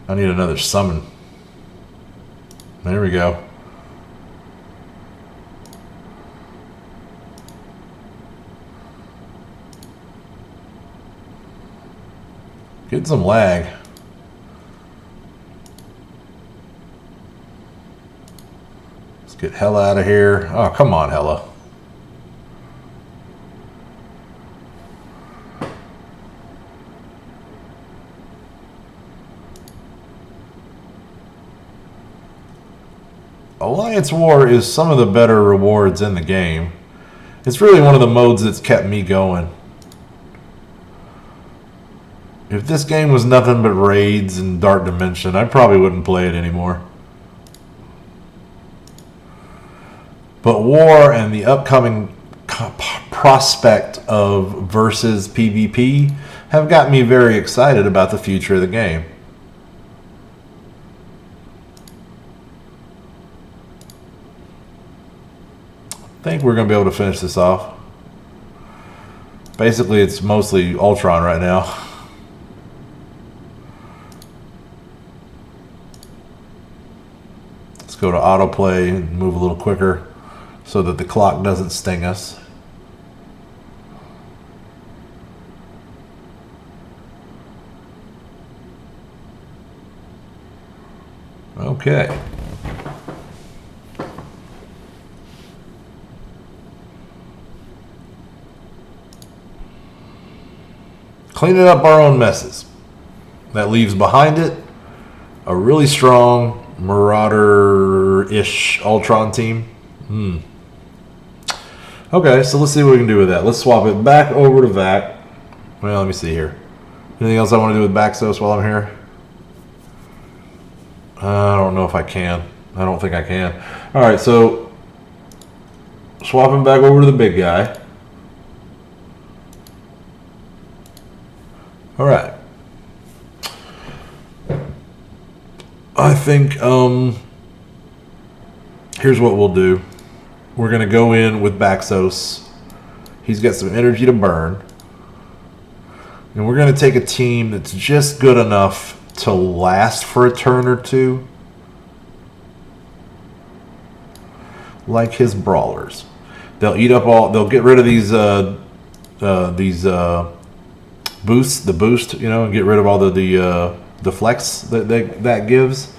I need another summon. There we go. Get some lag. Let's get Hela out of here. Oh, come on, Hela. Alliance War is some of the better rewards in the game. It's really one of the modes that's kept me going. If this game was nothing but raids and Dark Dimension, I probably wouldn't play it anymore. But War and the upcoming prospect of versus PvP have got me very excited about the future of the game. I think we're going to be able to finish this off. Basically, it's mostly Ultron right now. Let's go to autoplay and move a little quicker so that the clock doesn't sting us. Okay. Cleaning up our own messes. That leaves behind it a really strong Marauder-ish Ultron team. Okay, so let's see what we can do with that. Let's swap it back over to Vac. Well, let me see here. Anything else I want to do with Baxos while I'm here? I don't know if I can. I don't think I can. Alright, so swapping back over to the big guy. All right. I think here's what we'll do. We're going to go in with Baxos. He's got some energy to burn. And we're going to take a team that's just good enough to last for a turn or two. Like his brawlers. They'll eat up all, they'll get rid of these boost, you know, and get rid of all the flex that gives.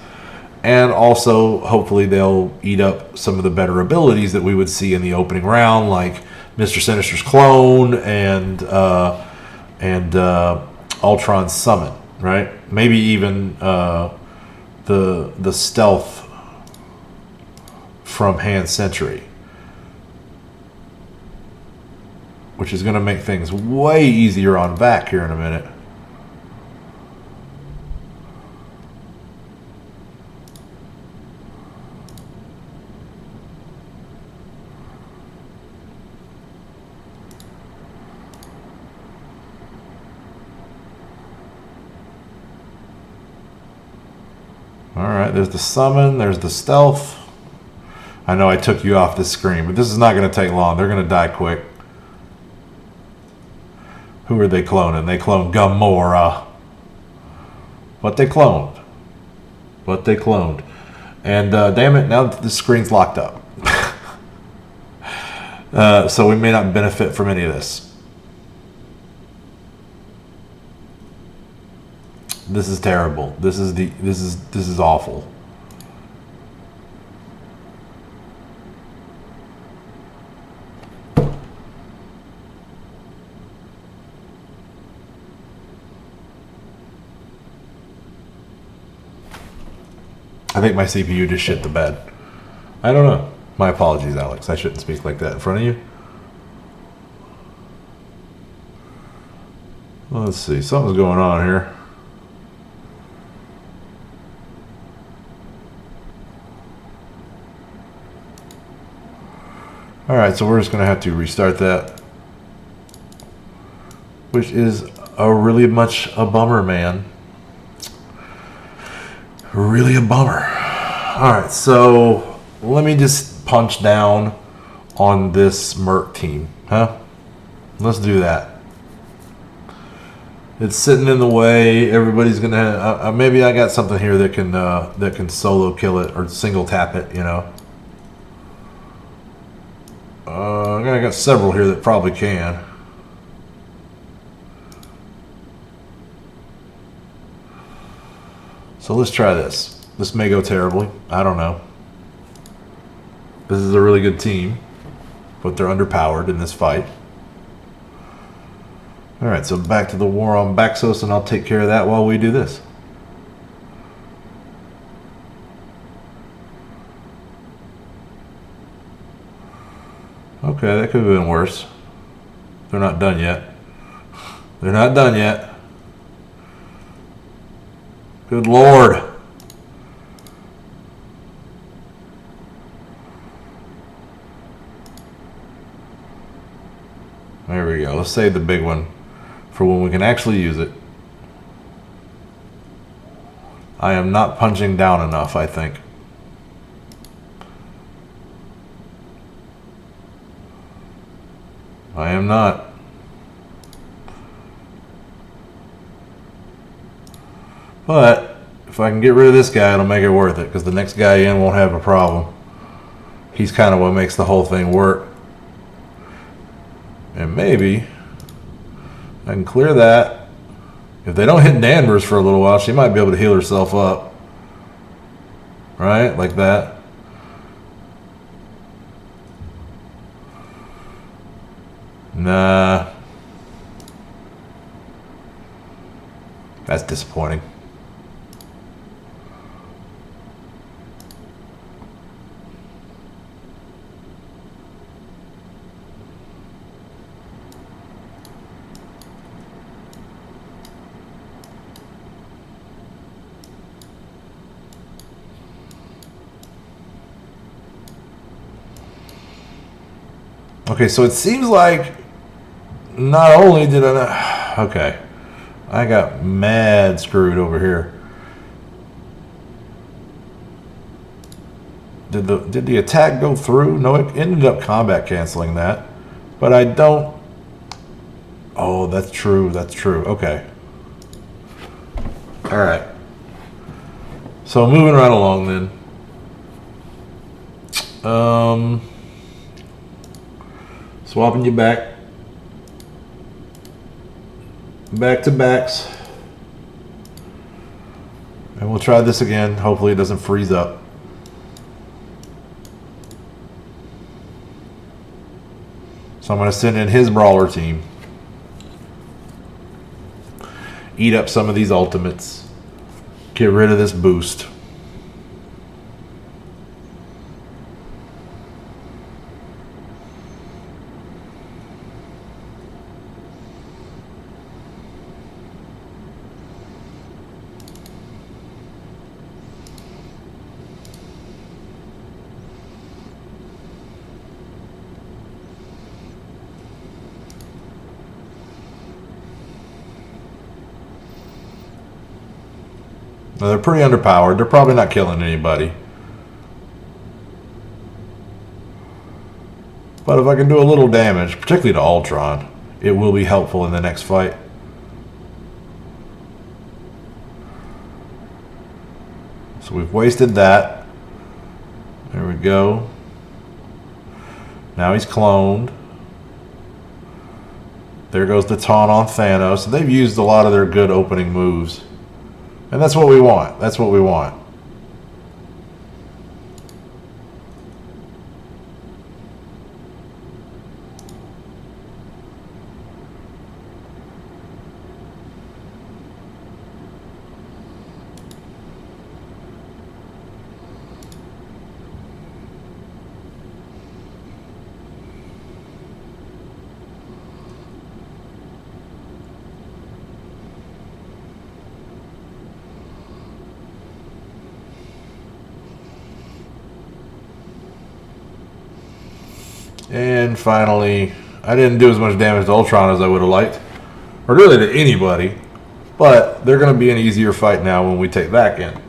And also, hopefully, they'll eat up some of the better abilities that we would see in the opening round, like Mr. Sinister's clone and Ultron's summon, right? Maybe even the stealth from Hand Sentry, which is going to make things way easier on Vac here in a minute. Alright, there's the summon, there's the stealth. I know I took you off the screen, but this is not going to take long. They're going to die quick. Who are they cloning? They cloned Gamora. What they cloned. And damn it, now the screen's locked up. So we may not benefit from any of this. This is terrible. This is awful. I think my CPU just shit the bed. I don't know. My apologies, Alex. I shouldn't speak like that in front of you. Well, let's see. Something's going on here. Alright, so we're just going to have to restart that. Which is a really much a bummer, man. Really a bummer. Alright, so let me just punch down on this Merc team, huh? Let's do that. It's sitting in the way. Everybody's gonna maybe I got something here that can solo kill it or single tap it, you know. I got several here that probably can. So let's try this. This may go terribly. I don't know. This is a really good team, but they're underpowered in this fight. Alright, so back to the war on Baxos, and I'll take care of that while we do this. Okay, that could have been worse. They're not done yet. They're not done yet. Good Lord. There we go. Let's save the big one for when we can actually use it. I am not punching down enough, I think. I am not. But if I can get rid of this guy, it'll make it worth it, because the next guy in won't have a problem. He's kind of what makes the whole thing work. And maybe I can clear that. If they don't hit Danvers for a little while, she might be able to heal herself up. Right? Like that. Nah. That's disappointing. Okay, so it seems like not only did I not... Okay. I got mad screwed over here. Did the attack go through? No, it ended up combat canceling that. But I don't... Oh, that's true. That's true. Okay. Alright. So moving right along then. Swapping you back. back-to-backs. And we'll try this again. Hopefully it doesn't freeze up. So I'm going to send in his brawler team. Eat up some of these ultimates. Get rid of this boost. Now they're pretty underpowered. They're probably not killing anybody. But if I can do a little damage, particularly to Ultron, it will be helpful in the next fight. So we've wasted that. There we go. Now he's cloned. There goes the taunt on Thanos. So they've used a lot of their good opening moves. And that's what we want. That's what we want. And finally, I didn't do as much damage to Ultron as I would have liked, or really to anybody, but they're going to be an easier fight now when we take Vac in.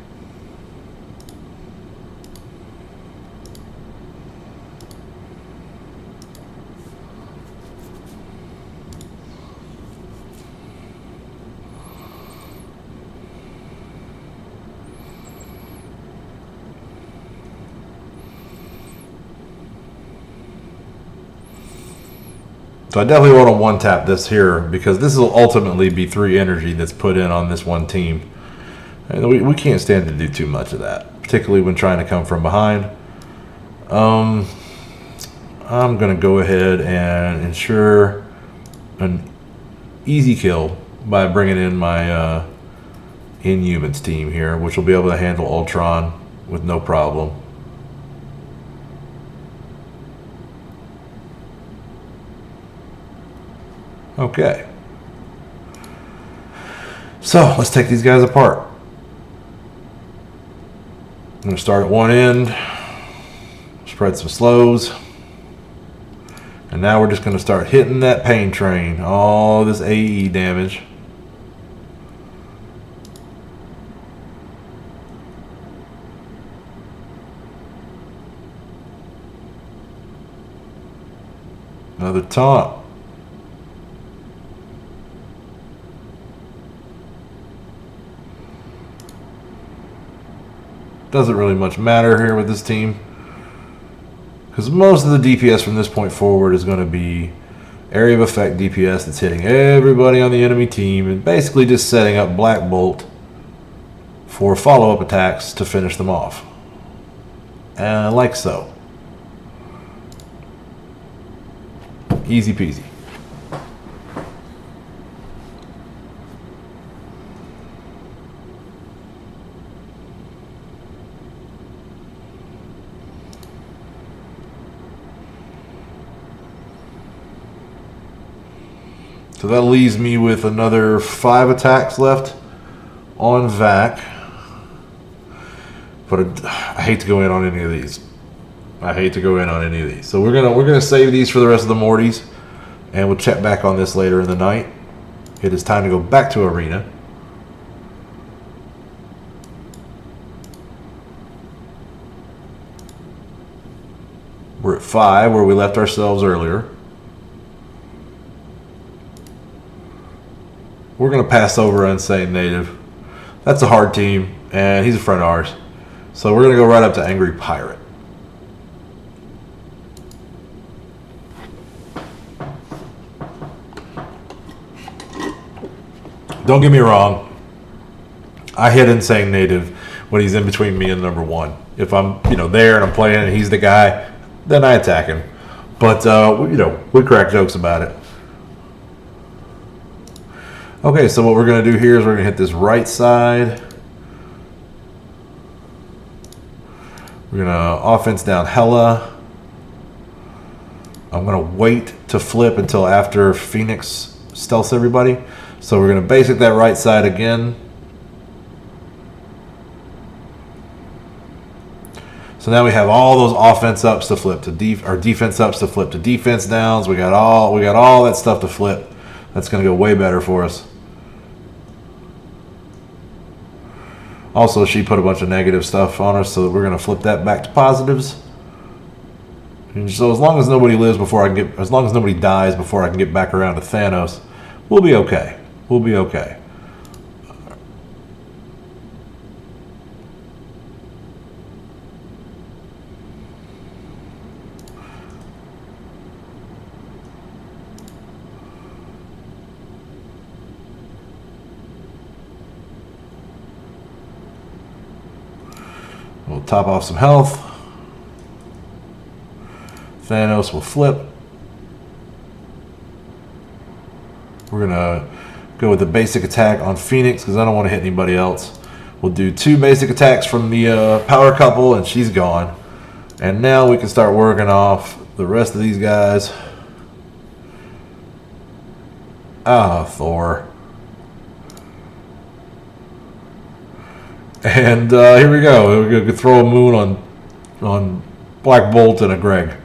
So I definitely want to one-tap this here because this will ultimately be 3 energy that's put in on this one team. And we can't stand to do too much of that, particularly when trying to come from behind. I'm going to go ahead and ensure an easy kill by bringing in my Inhumans team here, which will be able to handle Ultron with no problem. Okay. So let's take these guys apart. I'm going to start at one end, spread some slows, and now we're just going to start hitting that pain train. All this AE damage. Another taunt. Doesn't really much matter here with this team because most of the DPS from this point forward is going to be area of effect DPS that's hitting everybody on the enemy team and basically just setting up Black Bolt for follow-up attacks to finish them off. Like so. Easy peasy. So that leaves me with another 5 attacks left on Vac. But I hate to go in on any of these. I hate to go in on any of these. So we're gonna save these for the rest of the Mortys, and we'll check back on this later in the night. It is time to go back to Arena. We're at 5 where we left ourselves earlier. We're going to pass over Insane Native. That's a hard team, and he's a friend of ours. So we're going to go right up to Angry Pirate. Don't get me wrong. I hit Insane Native when he's in between me and number 1. If I'm, there and I'm playing and he's the guy, then I attack him. But, we crack jokes about it. Okay, so what we're going to do here is we're going to hit this right side. We're going to offense down hella. I'm going to wait to flip until after Phoenix stealths everybody. So we're going to basic that right side again. So now we have all those offense ups to flip to defense ups to flip to defense downs. We got all that stuff to flip. That's going to go way better for us. Also, she put a bunch of negative stuff on us, so we're going to flip that back to positives. And so as long as nobody lives as long as nobody dies before I can get back around to Thanos, we'll be okay. We'll be okay. We'll top off some health. Thanos will flip. We're going to go with the basic attack on Phoenix because I don't want to hit anybody else. We'll do 2 basic attacks from the power couple and she's gone. And now we can start working off the rest of these guys. Thor. And here we go. We're going to throw a moon on Black Bolt and a Greg.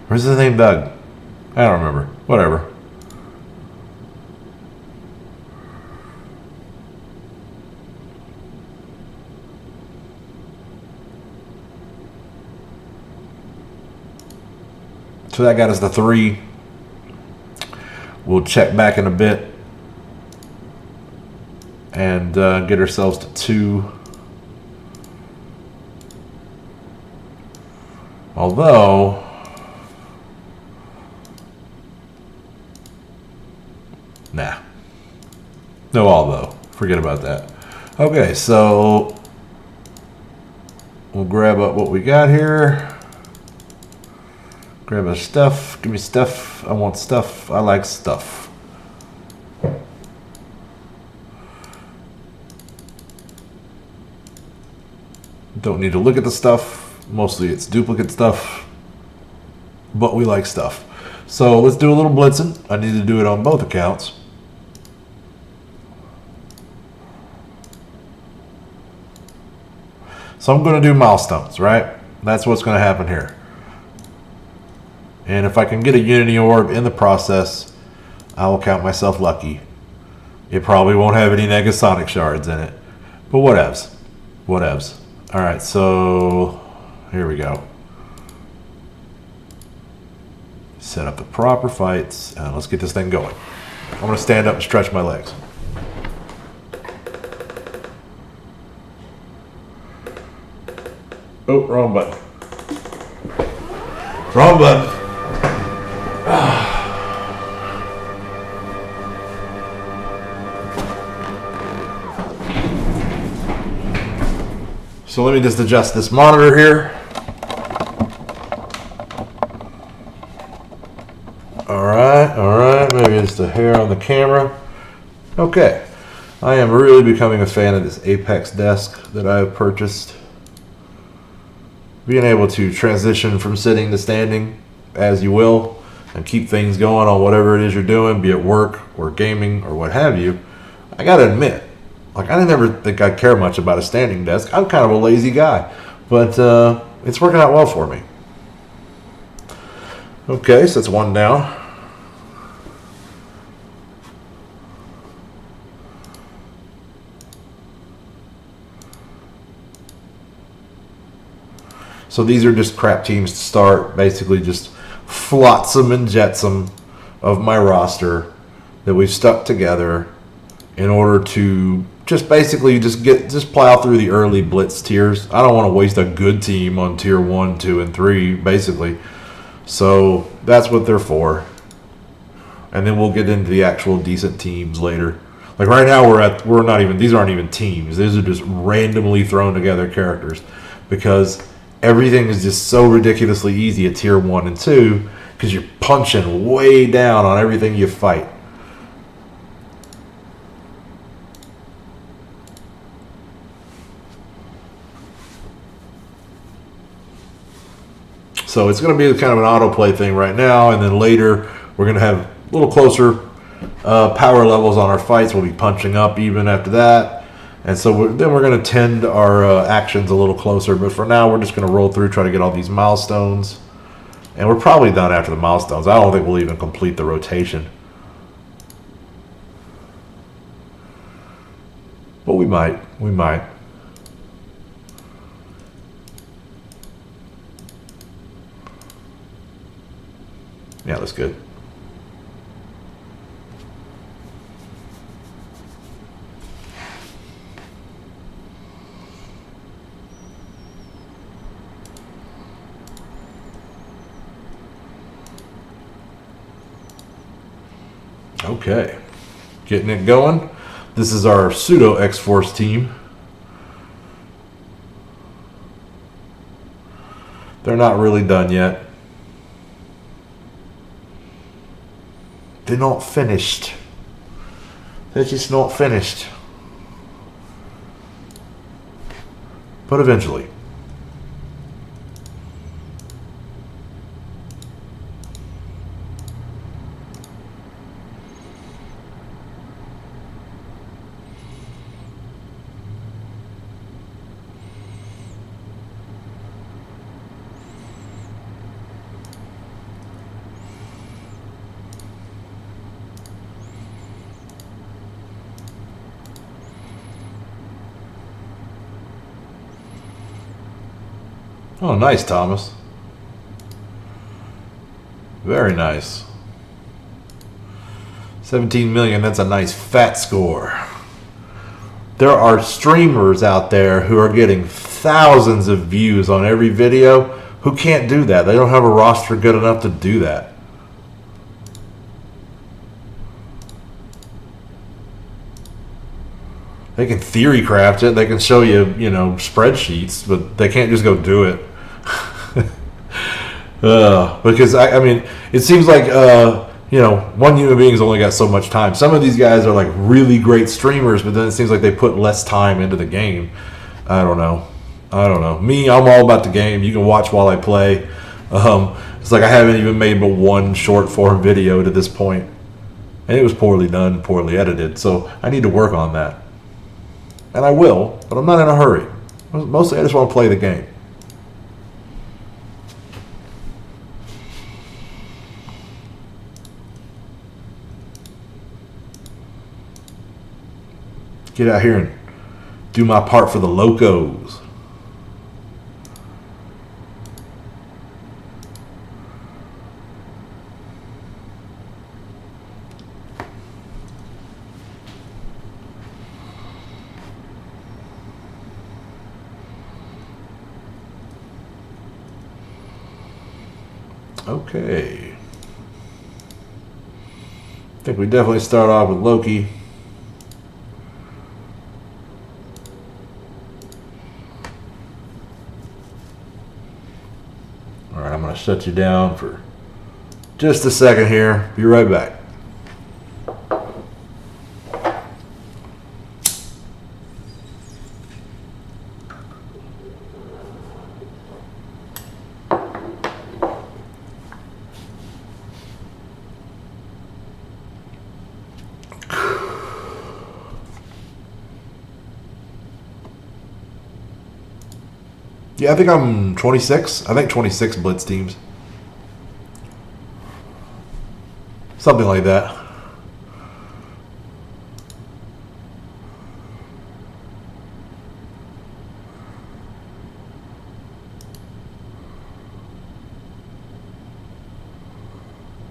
Where's his name, Doug? I don't remember. Whatever. So that got us to 3. We'll check back in a bit and get ourselves to 2. Although, nah. No although. Forget about that. Okay, so we'll grab up what we got here. Grab our stuff. Give me stuff. I want stuff. I like stuff. Don't need to look at the stuff. Mostly it's duplicate stuff. But we like stuff. So let's do a little blitzing. I need to do it on both accounts. So I'm going to do milestones, right? That's what's going to happen here. And if I can get a Unity Orb in the process, I will count myself lucky. It probably won't have any Negasonic shards in it. But whatevs. Whatevs. Alright, so here we go. Set up the proper fights. And let's get this thing going. I'm going to stand up and stretch my legs. Oh, wrong button. Wrong button. So let me just adjust this monitor here. Alright, maybe just a hair on the camera. Okay, I am really becoming a fan of this Apex desk that I have purchased. Being able to transition from sitting to standing as you will and keep things going on whatever it is you're doing, be it work or gaming or what have you. I gotta admit, like, I didn't ever think I'd care much about a standing desk. I'm kind of a lazy guy, but it's working out well for me. Okay, so that's 1 down. So these are just crap teams to start, basically just flotsam and jetsam of my roster that we've stuck together in order to just basically just plow through the early blitz tiers. I don't want to waste a good team on tier 1, 2, and 3, basically. So that's what they're for. And then we'll get into the actual decent teams later. Like right now we're not even, these aren't even teams. These are just randomly thrown together characters because everything is just so ridiculously easy at tier 1 and 2 because you're punching way down on everything you fight. So it's going to be kind of an autoplay thing right now, and then later we're going to have a little closer power levels on our fights. We'll be punching up even after that, and so then we're going to tend our actions a little closer. But for now, we're just going to roll through, try to get all these milestones, and we're probably done after the milestones. I don't think we'll even complete the rotation, but we might. We might. Yeah, that's good. Okay, getting it going. This is our pseudo X-Force team. They're not really done yet. They're not finished. They're just not finished. But eventually. Oh, nice, Thomas. Very nice. 17 million, that's a nice fat score. There are streamers out there who are getting thousands of views on every video who can't do that. They don't have a roster good enough to do that. They can theory craft it. They can show you, you know, spreadsheets, but they can't just go do it. Because I mean, it seems like you know, one human being's only got so much time. Some of these guys are like really great streamers, but then it seems like they put less time into the game. I don't know. Me, I'm all about the game. You can watch while I play. It's like I haven't even made but one short form video to this point, and it was poorly done, poorly edited. So I need to work on that. And I will, but I'm not in a hurry. Mostly I just want to play the game. Get out here and do my part for the Locos. Okay. I think we definitely start off with Loki. All right, I'm going to shut you down for just a second here. Be right back. Yeah, I think I'm 26. I think 26 blitz teams. Something like that.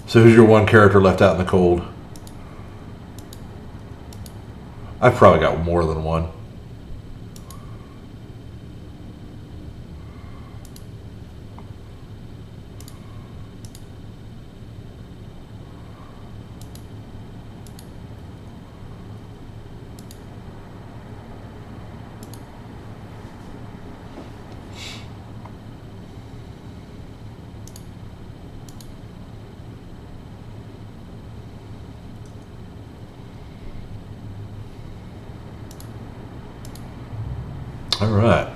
So who's your one character left out in the cold? I've probably got more than one. All right.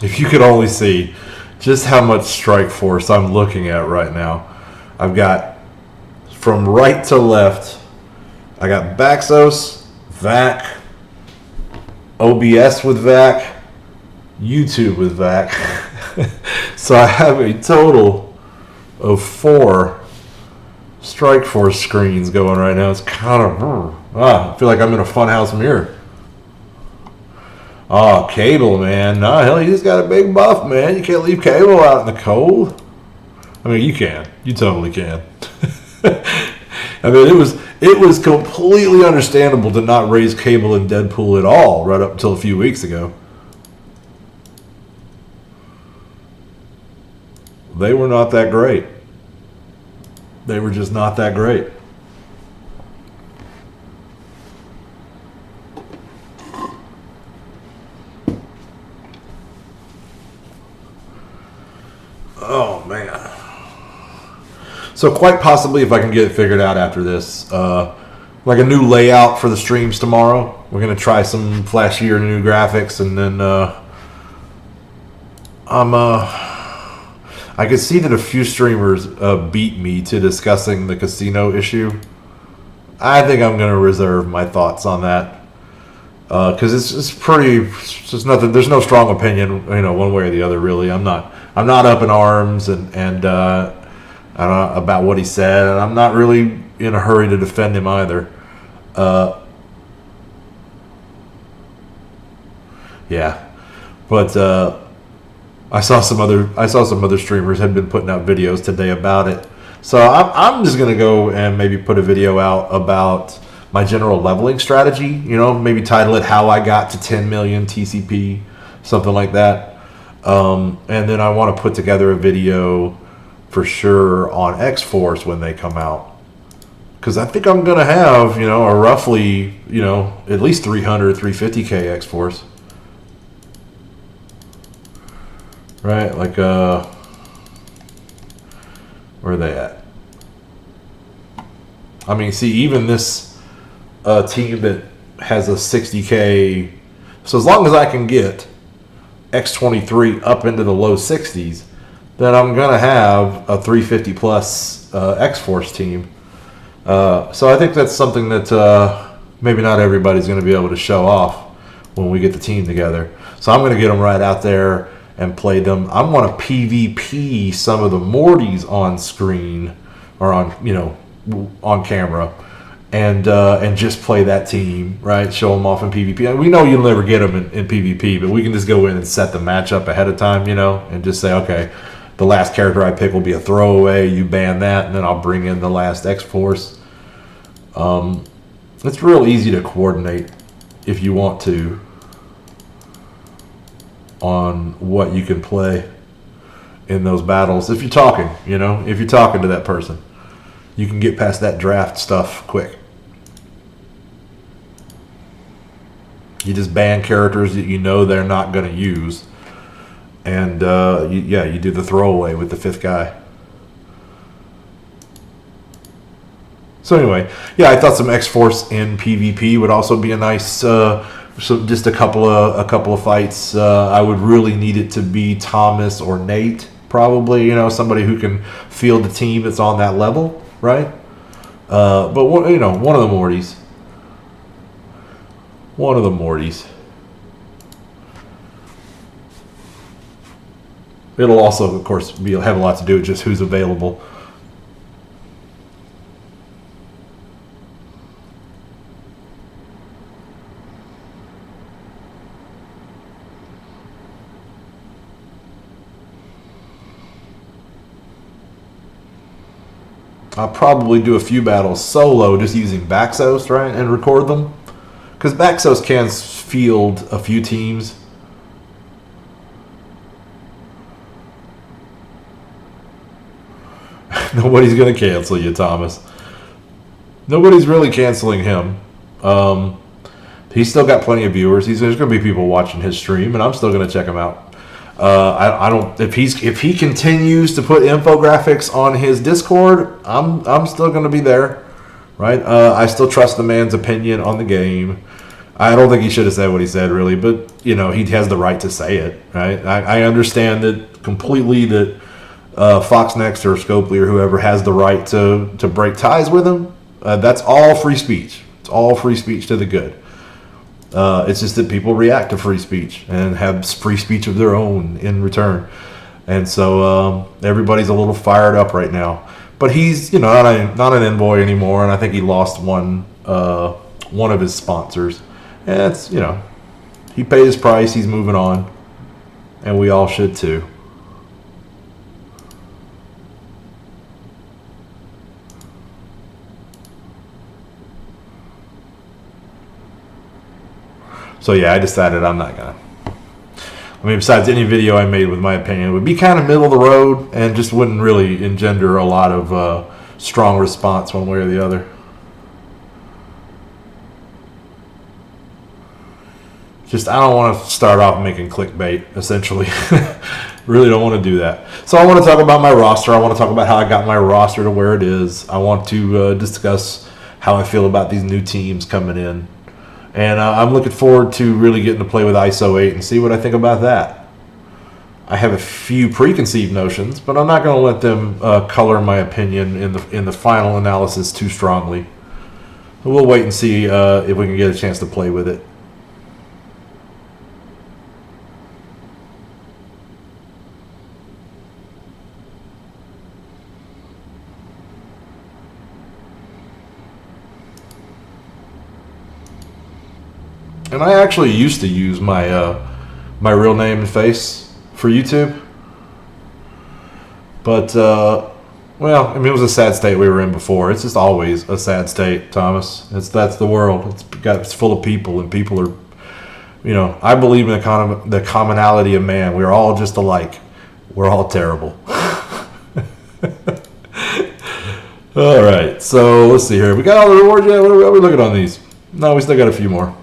If you could only see just how much strike force I'm looking at right now. I've got from right to left, I got Baxos, Vac, OBS with Vac, YouTube with Vac. So I have a total of 4 strike force screens going right now. It's kind of, I feel like I'm in a funhouse mirror. Oh, Cable, man. No, hell, you just got a big buff, man. You can't leave Cable out in the cold. I mean, you can. You totally can. I mean, it was completely understandable to not raise Cable in Deadpool at all right up until a few weeks ago. They were not that great. They were just not that great. Oh, man. So quite possibly, if I can get it figured out after this, like a new layout for the streams tomorrow. We're going to try some flashier new graphics, and then I could see that a few streamers beat me to discussing the casino issue. I think I'm going to reserve my thoughts on that. Because it's pretty, it's just nothing. There's no strong opinion, one way or the other. Really, I'm not up in arms and I don't know about what he said, and I'm not really in a hurry to defend him either. Yeah, but I saw some other streamers had been putting out videos today about it. So I'm just gonna go and maybe put a video out about my general leveling strategy, maybe title it How I Got to 10 Million TCP, something like that. And then I want to put together a video for sure on X-Force when they come out. Because I think I'm going to have, a roughly, at least 300, 350K X-Force. Right? Like, where are they at? I mean, see, even this team that has a 60K, so as long as I can get X23 up into the low 60s, then I'm going to have a 350 plus X-Force team. So I think that's something that maybe not everybody's going to be able to show off when we get the team together. So I'm going to get them right out there and play them. I want to PvP some of the Mortys on screen or on camera. And just play that team, right? Show them off in PvP. And we know you'll never get them in PvP, but we can just go in and set the matchup ahead of time, and just say, okay, the last character I pick will be a throwaway. You ban that, and then I'll bring in the last X-Force. It's real easy to coordinate if you want to on what you can play in those battles. If you're talking, if you're talking to that person, you can get past that draft stuff quick. You just ban characters that they're not going to use. And, you do the throwaway with the 5th guy. So anyway, I thought some X-Force in PvP would also be a nice, just a couple of fights. I would really need it to be Thomas or Nate, probably, somebody who can field the team that's on that level, right? But, one of the Mortys. One of the Mortys. It'll also, of course, have a lot to do with just who's available. I'll probably do a few battles solo just using Baxos, right, and record them. Because Baxos can field a few teams. Nobody's going to cancel you, Thomas. Nobody's really canceling him. He's still got plenty of viewers. There's going to be people watching his stream, and I'm still going to check him out. I don't if he continues to put infographics on his Discord, I'm still going to be there, right? I still trust the man's opinion on the game. I don't think he should have said what he said, really, but he has the right to say it, right? I understand that completely, that Fox Next or Scopely or whoever has the right to break ties with him. That's all free speech. It's all free speech to the good. It's just that people react to free speech and have free speech of their own in return. And so everybody's a little fired up right now. But he's not an envoy anymore, and I think he lost one of his sponsors. And it's, he paid his price, he's moving on, and we all should too. So yeah, I decided I'm not gonna. Besides any video I made with my opinion, it would be kind of middle of the road and just wouldn't really engender a lot of strong response one way or the other. I don't want to start off making clickbait, essentially. Really don't want to do that. So I want to talk about my roster. I want to talk about how I got my roster to where it is. I want to discuss how I feel about these new teams coming in. And I'm looking forward to really getting to play with ISO 8 and see what I think about that. I have a few preconceived notions, but I'm not going to let them color my opinion in the final analysis too strongly. We'll wait and see if we can get a chance to play with it. And I actually used to use my my real name and face for YouTube. But, it was a sad state we were in before. It's just always a sad state, Thomas. That's the world. It's full of people, and people are, I believe in the commonality of man. We're all just alike. We're all terrible. All right, so let's see here. We got all the rewards yet? What are we looking on these? No, we still got a few more.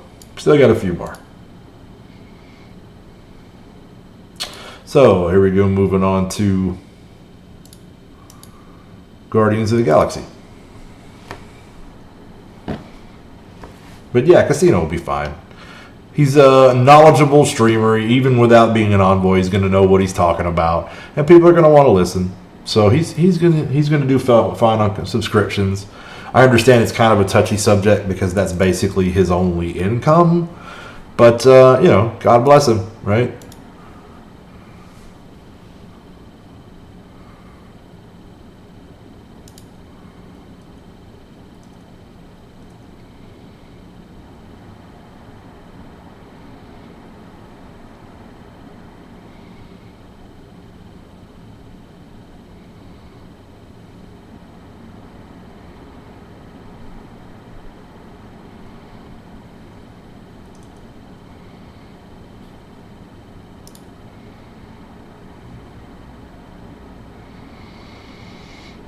So here we go, moving on to Guardians of the Galaxy. But yeah, Casino will be fine. He's a knowledgeable streamer. Even without being an envoy, he's going to know what he's talking about, and people are going to want to listen. So he's going to do fine on subscriptions. I understand it's kind of a touchy subject because that's basically his only income. But, God bless him, right?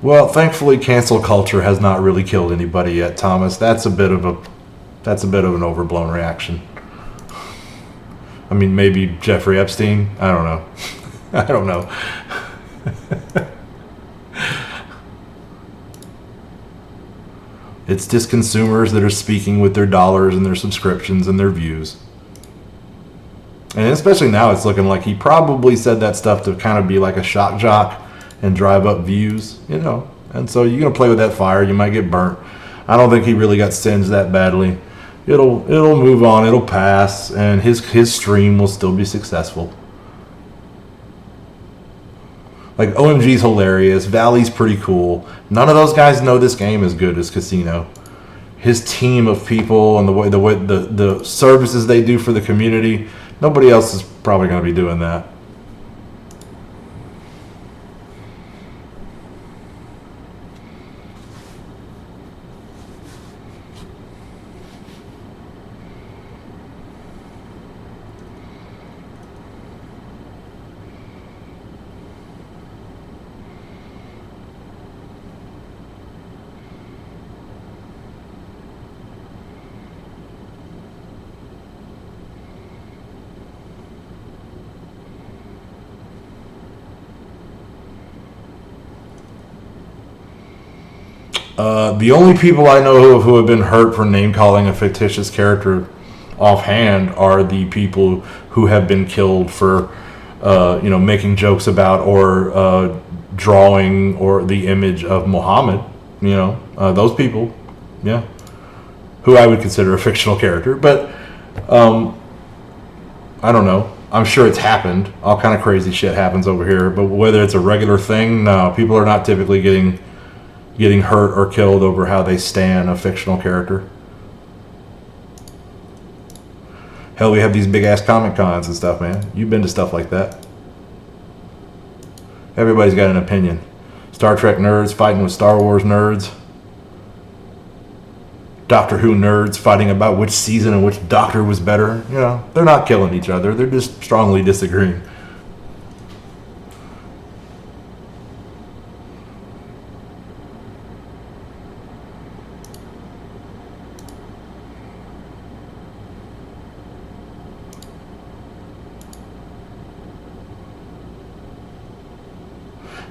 Well, thankfully, cancel culture has not really killed anybody yet, Thomas. That's a bit of an overblown reaction. Maybe Jeffrey Epstein. I don't know. I don't know. It's just consumers that are speaking with their dollars and their subscriptions and their views. And especially now, it's looking like he probably said that stuff to kind of be like a shock jock and drive up views, And so you're going to play with that fire. You might get burnt. I don't think he really got singed that badly. It'll move on. It'll pass. And his stream will still be successful. Like, OMG's hilarious. Valley's pretty cool. None of those guys know this game as good as Casino. His team of people and the services they do for the community, nobody else is probably going to be doing that. The only people I know of who have been hurt for name calling a fictitious character offhand are the people who have been killed for, making jokes about or drawing or the image of Muhammad. Those people, yeah, who I would consider a fictional character. But I don't know. I'm sure it's happened. All kind of crazy shit happens over here. But whether it's a regular thing, no. People are not typically getting hurt or killed over how they stan a fictional character. Hell, we have these big ass Comic Cons and stuff, man. You've been to stuff like that. Everybody's got an opinion. Star Trek nerds fighting with Star Wars nerds. Doctor Who nerds fighting about which season and which Doctor was better. They're not killing each other. They're just strongly disagreeing.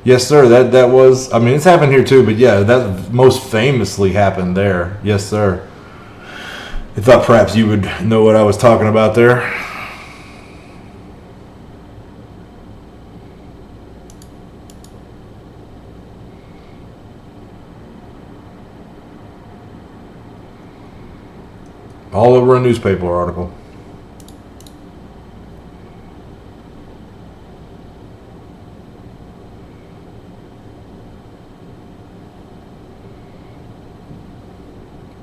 Yes, sir. That was. I mean, it's happened here too, but yeah, that most famously happened there. Yes, sir. I thought perhaps you would know what I was talking about there. All over a newspaper article.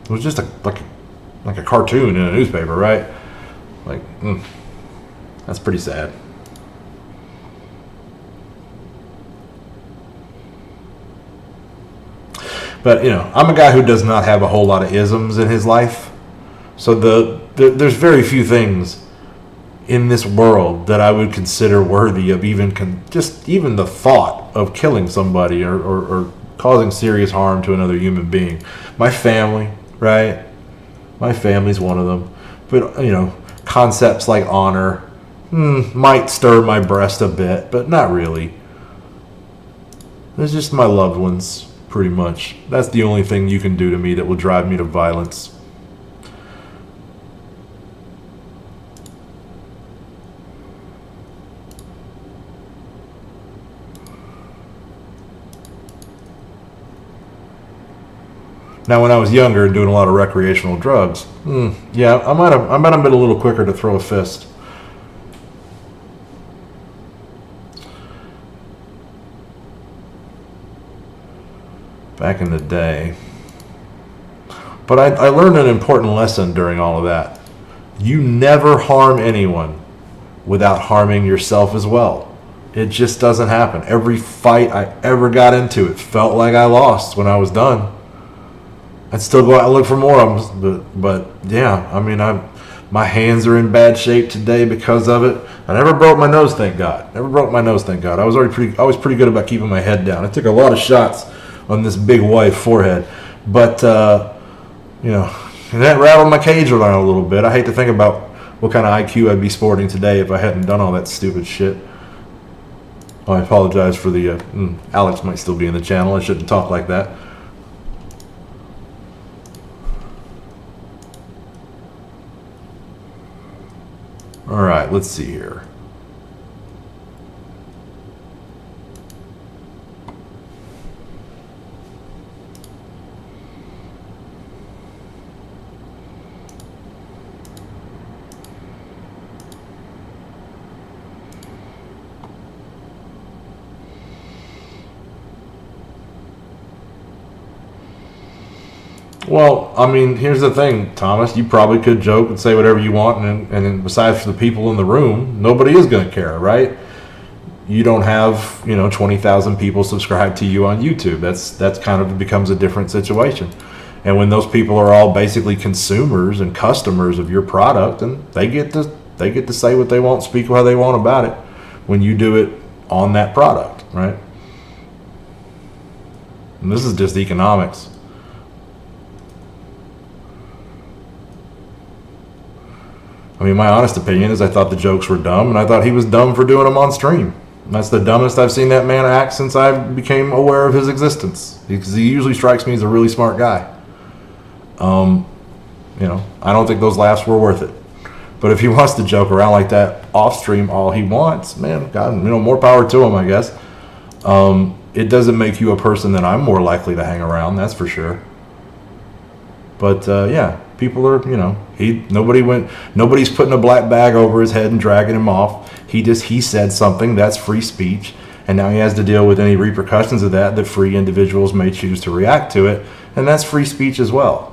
It was just like a cartoon in a newspaper, right? That's pretty sad. But I'm a guy who does not have a whole lot of isms in his life, so there's very few things in this world that I would consider worthy of even the thought of killing somebody or causing serious harm to another human being. My family. Right? My family's one of them. But, concepts like honor might stir my breast a bit, but not really. It's just my loved ones, pretty much. That's the only thing you can do to me that will drive me to violence. Now, when I was younger and doing a lot of recreational drugs, yeah, I might have been a little quicker to throw a fist. Back in the day. But I learned an important lesson during all of that. You never harm anyone without harming yourself as well. It just doesn't happen. Every fight I ever got into, it felt like I lost when I was done. I'd still go out and look for more of them, but yeah, I mean, my hands are in bad shape today because of it. I never broke my nose, thank God. Never broke my nose, thank God. I was pretty good about keeping my head down. I took a lot of shots on this big white forehead, but that rattled my cage around a little bit. I hate to think about what kind of IQ I'd be sporting today if I hadn't done all that stupid shit. Oh, I apologize for the Alex might still be in the channel. I shouldn't talk like that. All right, let's see here. Well, I mean, here's the thing, Thomas. You probably could joke and say whatever you want, and besides for the people in the room, nobody is going to care, right? You don't have 20,000 people subscribe to you on YouTube. That's kind of becomes a different situation. And when those people are all basically consumers and customers of your product, and they get to say what they want, speak how they want about it, when you do it on that product, right? And this is just economics. I mean, my honest opinion is I thought the jokes were dumb, and I thought he was dumb for doing them on stream. That's the dumbest I've seen that man act since I became aware of his existence. Because he usually strikes me as a really smart guy. I don't think those laughs were worth it. But if he wants to joke around like that off stream all he wants, man, God, more power to him, I guess. It doesn't make you a person that I'm more likely to hang around, that's for sure. But yeah, people are, nobody's putting a black bag over his head and dragging him off. He said something, that's free speech, and now he has to deal with any repercussions of that free individuals may choose to react to it, and that's free speech as well.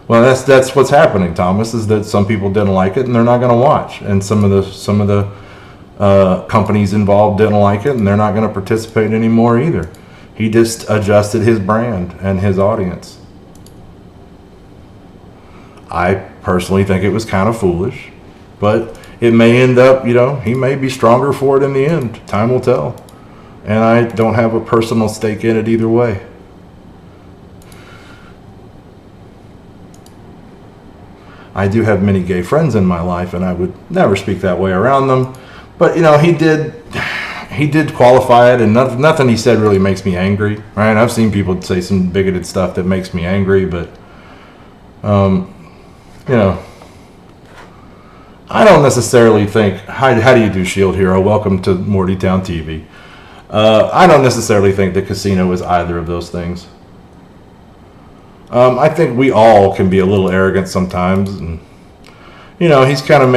Well, that's what's happening, Thomas, is that some people didn't like it and they're not going to watch, and some of the companies involved didn't like it and they're not going to participate anymore either. He just adjusted his brand and his audience. I personally think it was kind of foolish, but it may end up, he may be stronger for it in the end. Time will tell. And I don't have a personal stake in it either way. I do have many gay friends in my life, and I would never speak that way around them. But, he did qualify it, and nothing he said really makes me angry, right? I've seen people say some bigoted stuff that makes me angry, but, I don't necessarily think, how do you do, Shield Hero? Welcome to Mortytown TV. I don't necessarily think the casino is either of those things. I think we all can be a little arrogant sometimes, and he's kind of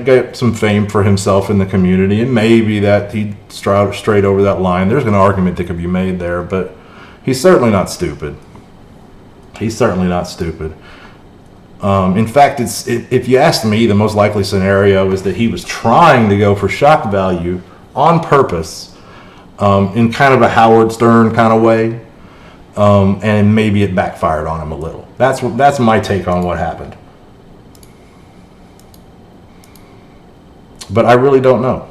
got some fame for himself in the community, and maybe that he strayed over that line. There's an argument that could be made there, but he's certainly not stupid. He's certainly not stupid. In fact, if you ask me, the most likely scenario is that he was trying to go for shock value on purpose, in kind of a Howard Stern kind of way. And maybe it backfired on him a little. That's my take on what happened. But I really don't know.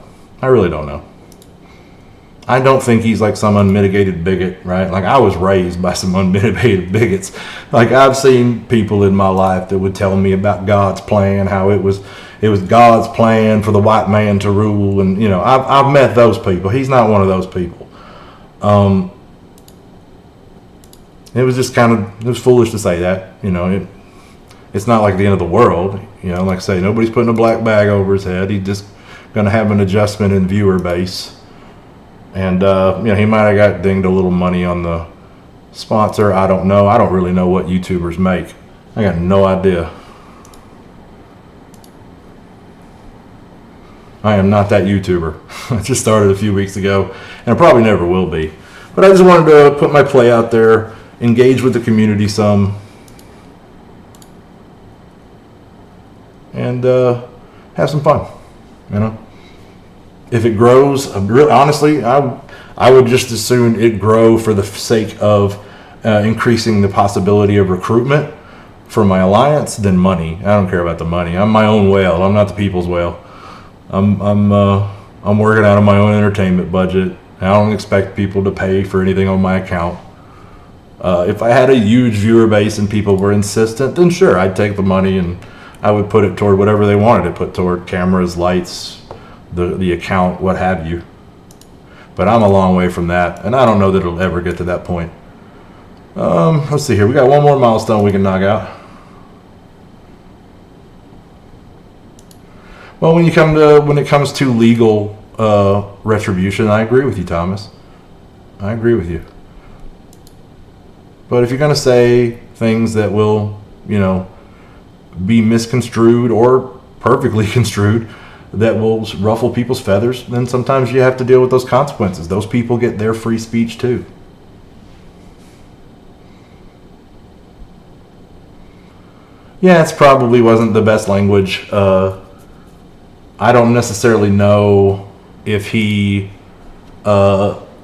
I don't think he's like some unmitigated bigot, right? Like, I was raised by some unmitigated bigots. Like, I've seen people in my life that would tell me about God's plan, how it was God's plan for the white man to rule, and I've met those people. He's not one of those people. It was just it was foolish to say that, it's not like the end of the world, like I say, nobody's putting a black bag over his head. He's just going to have an adjustment in viewer base. And, he might have got dinged a little money on the sponsor. I don't know. I don't really know what YouTubers make. I got no idea. I am not that YouTuber. I just started a few weeks ago, and I probably never will be. But I just wanted to put my play out there, engage with the community some, and have some fun. If it grows, really, honestly, I would just as soon it grow for the sake of increasing the possibility of recruitment for my alliance than money. I don't care about the money. I'm my own whale. I'm not the people's whale. I'm working out of my own entertainment budget. I don't expect people to pay for anything on my account. If I had a huge viewer base and people were insistent, then sure, I'd take the money and I would put it toward whatever they wanted to put toward: cameras, lights, the account, what have you. But I'm a long way from that, and I don't know that it'll ever get to that point. Let's see here. We got one more milestone we can knock out. Well, when it comes to legal retribution, I agree with you, Thomas. I agree with you. But if you're going to say things that will, be misconstrued or perfectly construed, that will ruffle people's feathers, then sometimes you have to deal with those consequences. Those people get their free speech too. Yeah, it probably wasn't the best language. I don't necessarily know if he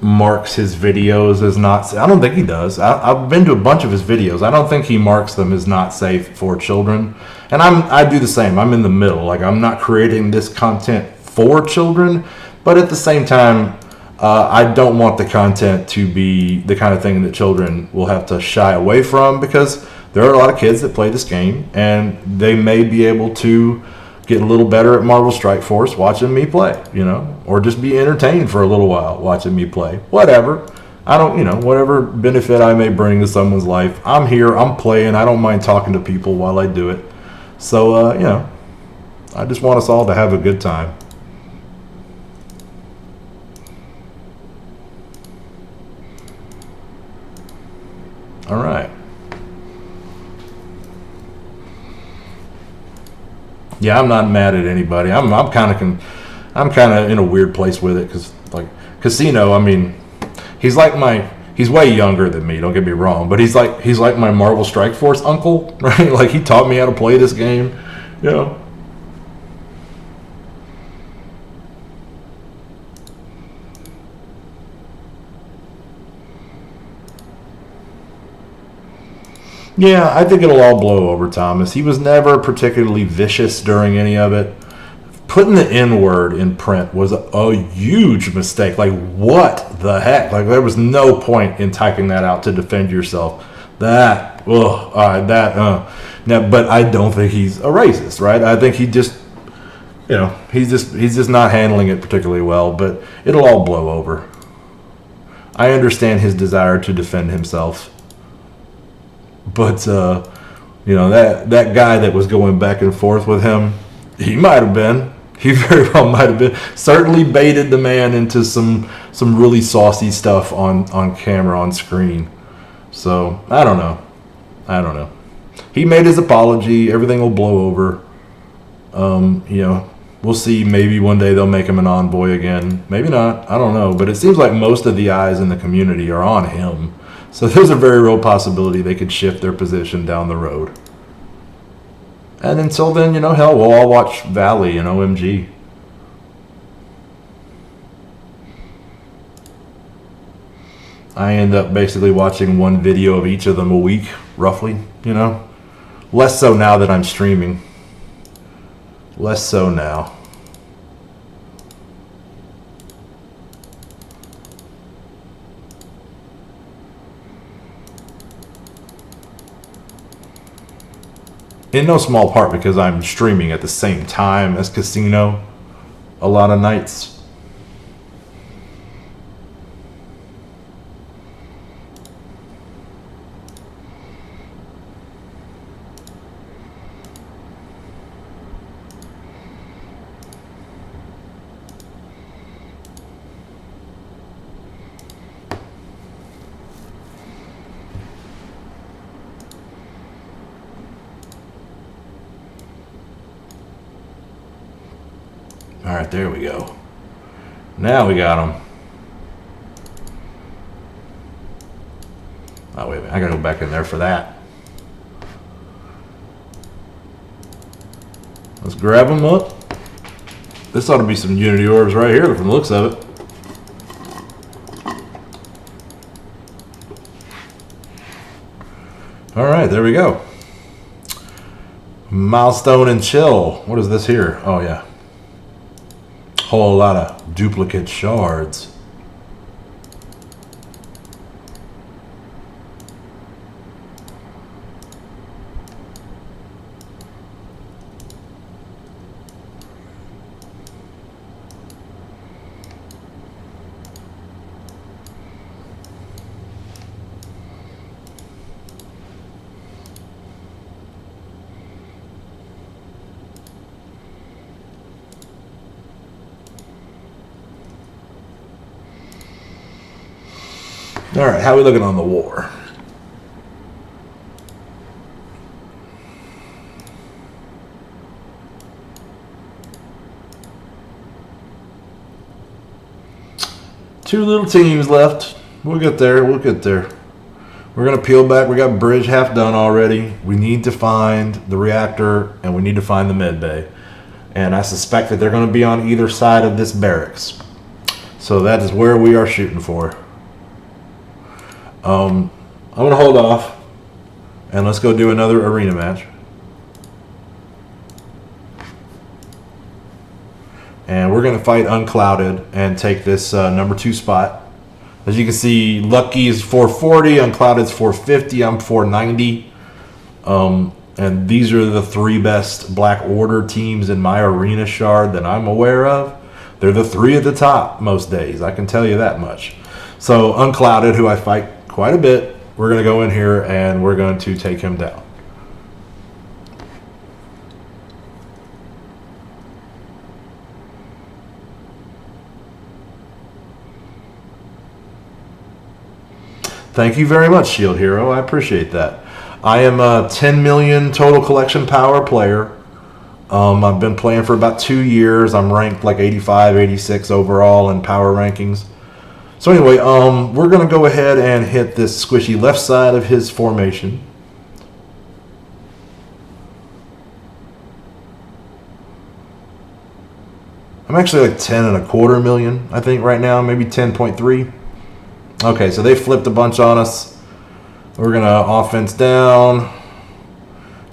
marks his videos as not. I don't think he does. I've been to a bunch of his videos. I don't think he marks them as not safe for children. And I do the same. I'm in the middle. Like, I'm not creating this content for children, but at the same time, I don't want the content to be the kind of thing that children will have to shy away from, because there are a lot of kids that play this game, and they may be able to, get a little better at Marvel Strike Force watching me play, or just be entertained for a little while watching me play. Whatever. I don't, whatever benefit I may bring to someone's life, I'm here, I'm playing, I don't mind talking to people while I do it. So, I just want us all to have a good time. All right. Yeah, I'm not mad at anybody. I'm kind of in a weird place with it because, like, Casino, I mean, he's way younger than me, don't get me wrong, but he's like my Marvel Strike Force uncle, right? Like, he taught me how to play this game, Yeah, I think it'll all blow over, Thomas. He was never particularly vicious during any of it. Putting the N word in print was a huge mistake. Like, what the heck? Like, there was no point in typing that out to defend yourself. Now, but I don't think he's a racist, right? I think he just, he's just not handling it particularly well. But it'll all blow over. I understand his desire to defend himself. But, that guy that was going back and forth with him, he very well might have been, certainly baited the man into some really saucy stuff on camera, on screen. So, I don't know. He made his apology. Everything will blow over. We'll see. Maybe one day they'll make him an envoy again. Maybe not. I don't know. But it seems like most of the eyes in the community are on him. So there's a very real possibility they could shift their position down the road. And until then, hell, we'll all watch Valley and OMG. I end up basically watching one video of each of them a week, roughly, Less so now that I'm streaming. Less so now. In no small part because I'm streaming at the same time as Casino a lot of nights. All right, there we go. Now we got them. Oh, wait a minute. I got to go back in there for that. Let's grab them up. This ought to be some Unity orbs right here from the looks of it. All right, there we go. Milestone and Chill. What is this here? Oh, yeah. Whole lot of duplicate shards. All right, how are we looking on the war? Two little teams left. We'll get there. We're going to peel back. We got bridge half done already. We need to find the reactor, and we need to find the med bay. And I suspect that they're going to be on either side of this barracks. So that is where we are shooting for. I'm going to hold off, and let's go do another arena match. And we're going to fight Unclouded and take this number 2 spot. As you can see, Lucky is 440, Unclouded's 450, I'm 490. and these are the 3 best Black Order teams in my arena shard that I'm aware of. They're the 3 at the top most days, I can tell you that much. So Unclouded, who I fight quite a bit, we're going to go in here and we're going to take him down. Thank you very much, Shield Hero. I appreciate that. I am a 10 million total collection power player. I've been playing for about 2 years. I'm ranked like 85, 86 overall in power rankings. So anyway, we're going to go ahead and hit this squishy left side of his formation. I'm actually like 10.25 million, I think, right now, maybe 10.3. Okay, so they flipped a bunch on us. We're going to offense down.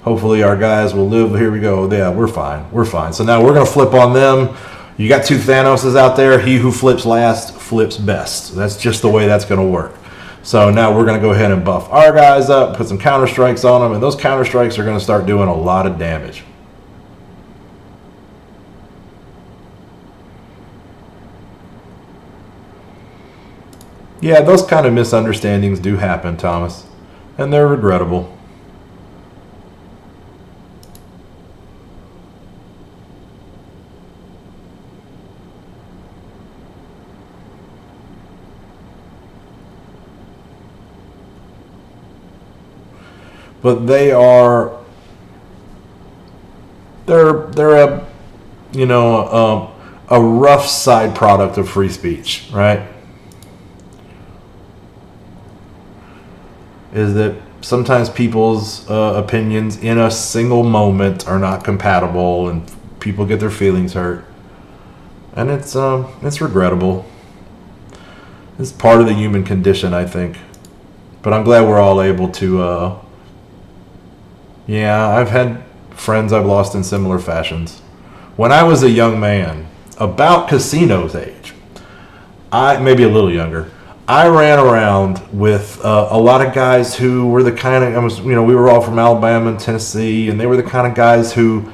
Hopefully our guys will live. Here we go. Yeah, we're fine. We're fine. So now we're going to flip on them. You got 2 Thanoses out there. He who flips last flips best. That's just the way that's going to work. So now we're going to go ahead and buff our guys up, put some counter strikes on them, and those counter strikes are going to start doing a lot of damage. Yeah, those kind of misunderstandings do happen, Thomas, and they're regrettable. But they're a, you know, a rough side product of free speech, right? Is that sometimes people's opinions in a single moment are not compatible, and people get their feelings hurt, and it's regrettable. It's part of the human condition, I think. But I'm glad we're all able to. Yeah, I've had friends I've lost in similar fashions. When I was a young man, about Casino's age, maybe a little younger, I ran around with a lot of guys who were the kind of, we were all from Alabama and Tennessee, and they were the kind of guys who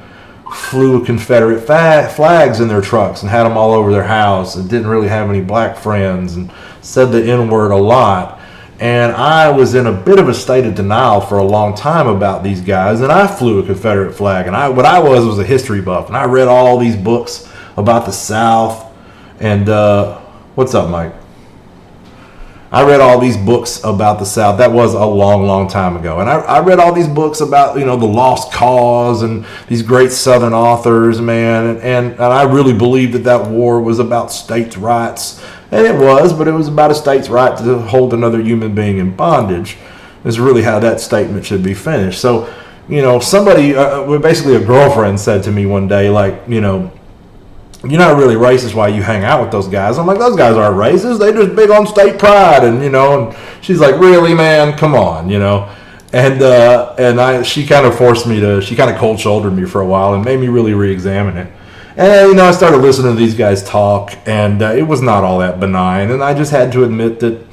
flew Confederate flags in their trucks and had them all over their house and didn't really have any black friends and said the N-word a lot. And I was in a bit of a state of denial for a long time about these guys, and I flew a Confederate flag. And what I was a history buff, and I read all these books about the South. And what's up, Mike? I read all these books about the South. That was a long, long time ago. And I read all these books about, the Lost Cause and these great Southern authors, man. And I really believed that war was about states' rights. And it was, but it was about a state's right to hold another human being in bondage. Is really how that statement should be finished. So, somebody, basically a girlfriend said to me one day, like, you're not really racist while you hang out with those guys. I'm like, those guys aren't racist. They just big on state pride. And she's like, really, man? Come on, And she kind of forced me to, she kind of cold shouldered me for a while and made me really re-examine it. And, I started listening to these guys talk, and it was not all that benign. And I just had to admit that,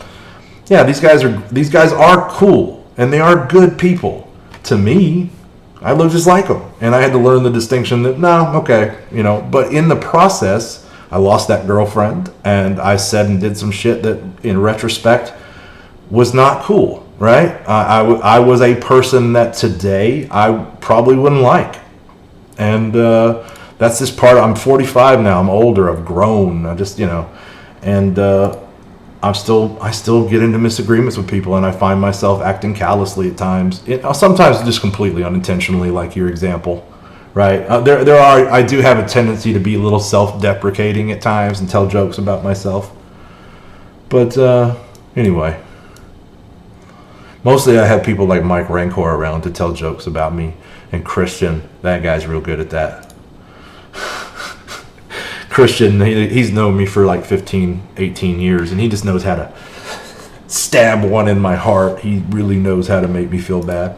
yeah, these guys are cool, and they are good people. To me, I look just like them. And I had to learn the distinction that, but in the process, I lost that girlfriend, and I said and did some shit that, in retrospect, was not cool, right? I was a person that today I probably wouldn't like. And that's this part. I'm 45 now. I'm older. I've grown. I just, and I still get into misagreements with people, and I find myself acting callously at times. Sometimes just completely unintentionally, like your example, right? I do have a tendency to be a little self-deprecating at times and tell jokes about myself. But anyway, mostly I have people like Mike Rancor around to tell jokes about me, and Christian. That guy's real good at that. Christian, he's known me for like 15, 18 years, and he just knows how to stab one in my heart. He really knows how to make me feel bad.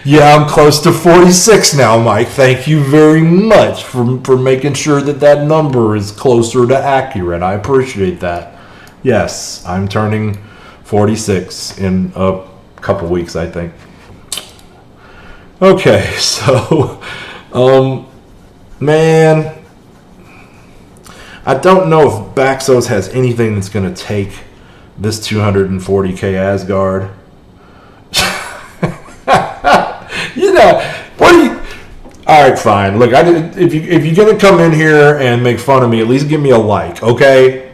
Yeah, I'm close to 46 now, Mike. Thank you very much for making sure that number is closer to accurate. I appreciate that. Yes, I'm turning 46 in a couple weeks, I think. Okay, so, man, I don't know if Baxos has anything that's going to take this 240k Asgard. What do you? All right, fine. Look, if you're gonna come in here and make fun of me, at least give me a like, okay?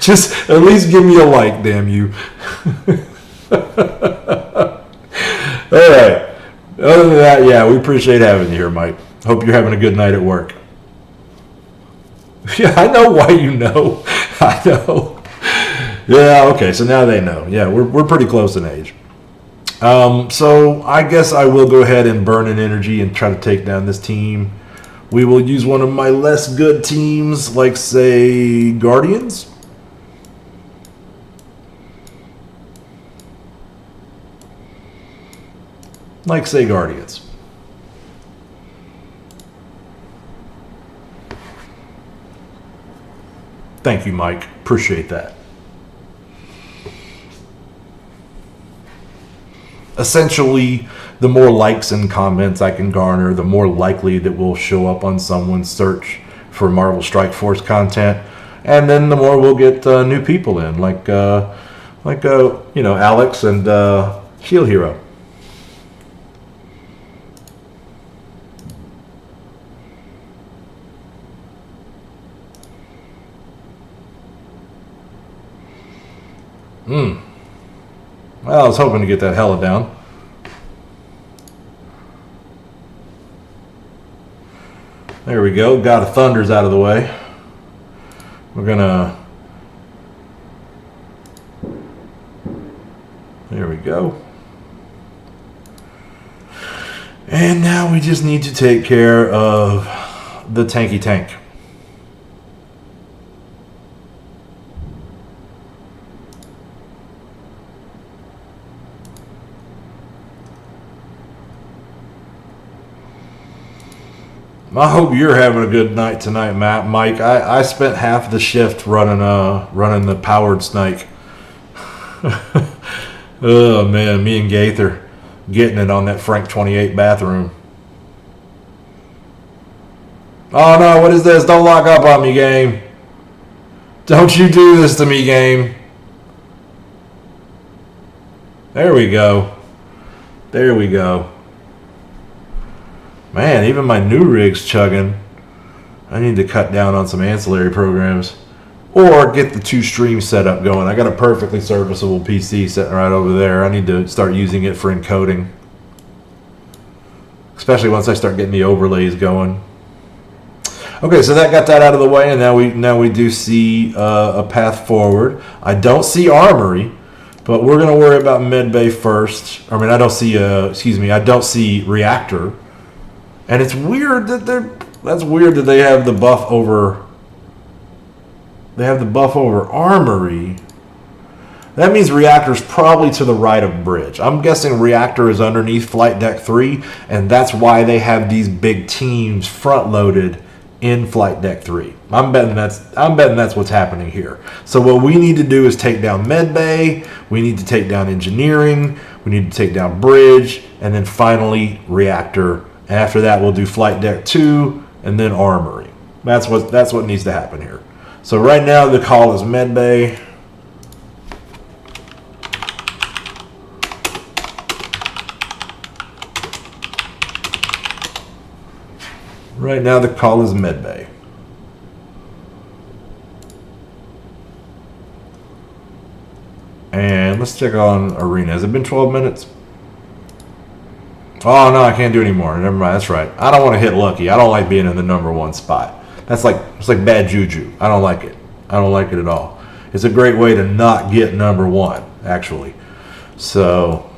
Just at least give me a like, damn you. All right. Other than that, yeah, we appreciate having you here, Mike. Hope you're having a good night at work. Yeah, I know why you know. I know. Yeah, okay, so now they know. Yeah, we're pretty close in age. So I guess I will go ahead and burn an energy and try to take down this team. We will use one of my less good teams, like, say, Guardians. Like, say, Guardians. Thank you, Mike. Appreciate that. Essentially, the more likes and comments I can garner, the more likely that will show up on someone's search for Marvel Strike Force content, and then the more we'll get new people in, like Alex and Shield Hero. Well, I was hoping to get that hella down. There we go. God of Thunder's out of the way. We're gonna... There we go. And now we just need to take care of the tanky tank. I hope you're having a good night tonight, Mike. I spent half the shift running the powered snake. Oh man, me and Gaither getting it on that Frank 28 bathroom. Oh no, what is this? Don't lock up on me, game. Don't you do this to me, game. There we go. There we go. Man, even my new rig's chugging. I need to cut down on some ancillary programs. Or get the 2 streams set up going. I got a perfectly serviceable PC sitting right over there. I need to start using it for encoding. Especially once I start getting the overlays going. Okay, so that got that out of the way, and now we do see a path forward. I don't see Armory, but we're going to worry about Medbay first. I mean, I don't see I don't see Reactor. And it's weird that that's weird that they have the buff over Armory. That means Reactor's probably to the right of Bridge. I'm guessing Reactor is underneath Flight Deck 3, and that's why they have these big teams front loaded in Flight Deck 3. I'm betting that's what's happening here. So what we need to do is take down Medbay, we need to take down Engineering, we need to take down Bridge, and then finally Reactor. And after that, we'll do Flight Deck 2 and then Armory. That's what needs to happen here. So right now, the call is Medbay. Right now, the call is Medbay. And let's check on Arena. Has it been 12 minutes? Oh, no, I can't do anymore. Never mind. That's right. I don't want to hit lucky. I don't like being in the number 1 spot. It's like bad juju. I don't like it. I don't like it at all. It's a great way to not get number 1, actually. So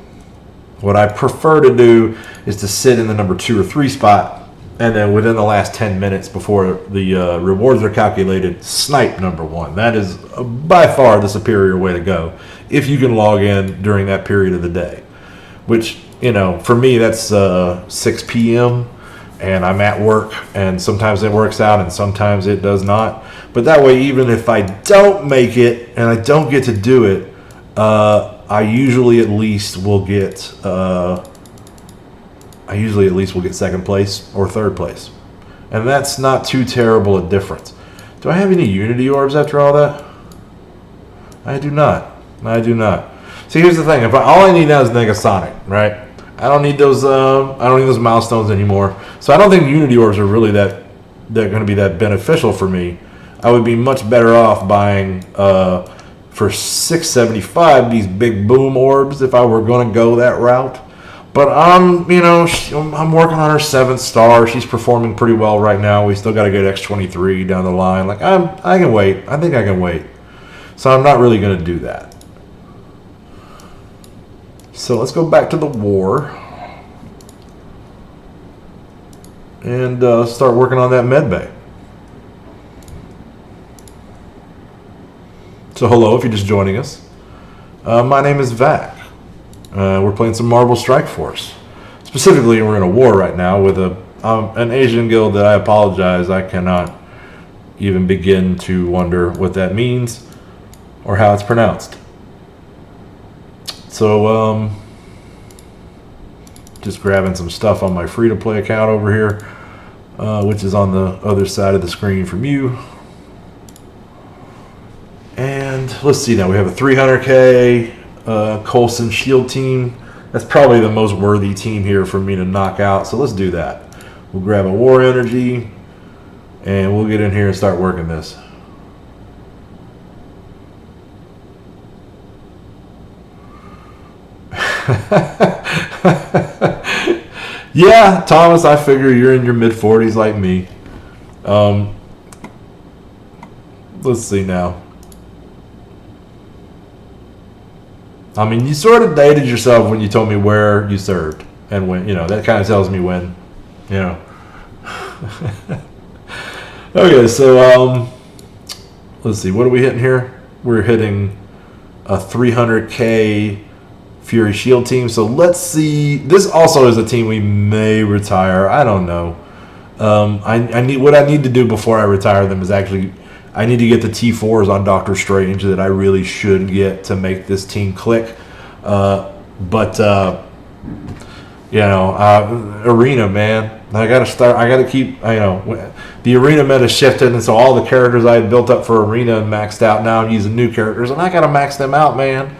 what I prefer to do is to sit in the number 2 or 3 spot, and then within the last 10 minutes before the rewards are calculated, snipe number 1. That is by far the superior way to go if you can log in during that period of the day. Which, for me, that's 6 p.m., and I'm at work, and sometimes it works out and sometimes it does not. But that way, even if I don't make it and I don't get to do it, I usually at least will get second place or third place, and that's not too terrible a difference. Do I have any Unity orbs after all that? I do not. See, here's the thing: all I need now is Negasonic, right? I don't need those. I don't need those milestones anymore. So I don't think Unity orbs are really they're going to be that beneficial for me. I would be much better off buying for $675 these big boom orbs if I were going to go that route. But I'm working on her 7th star. She's performing pretty well right now. We still got to get X23 down the line. Like I can wait. I think I can wait. So I'm not really going to do that. So let's go back to the war and start working on that med bay. So hello, if you're just joining us. My name is Vac. We're playing some Marvel Strike Force. Specifically, we're in a war right now with an Asian guild that I apologize. I cannot even begin to wonder what that means or how it's pronounced. So, just grabbing some stuff on my free-to-play account over here, which is on the other side of the screen from you. And let's see now. We have a 300k Coulson Shield team. That's probably the most worthy team here for me to knock out. So let's do that. We'll grab a War Energy, and we'll get in here and start working this. Yeah, Thomas, I figure you're in your mid-40s like me. Let's see now. I mean, you sort of dated yourself when you told me where you served and when, that kind of tells me when, Okay, so let's see, what are we hitting here? We're hitting a 300k Fury Shield team. So let's see. This also is a team we may retire. I don't know. I need to do before I retire them is actually I need to get the T4s on Doctor Strange that I really should get to make this team click. Arena, man. I gotta keep. The arena meta shifted, and so all the characters I had built up for arena and maxed out. Now I'm using new characters, and I gotta max them out, man.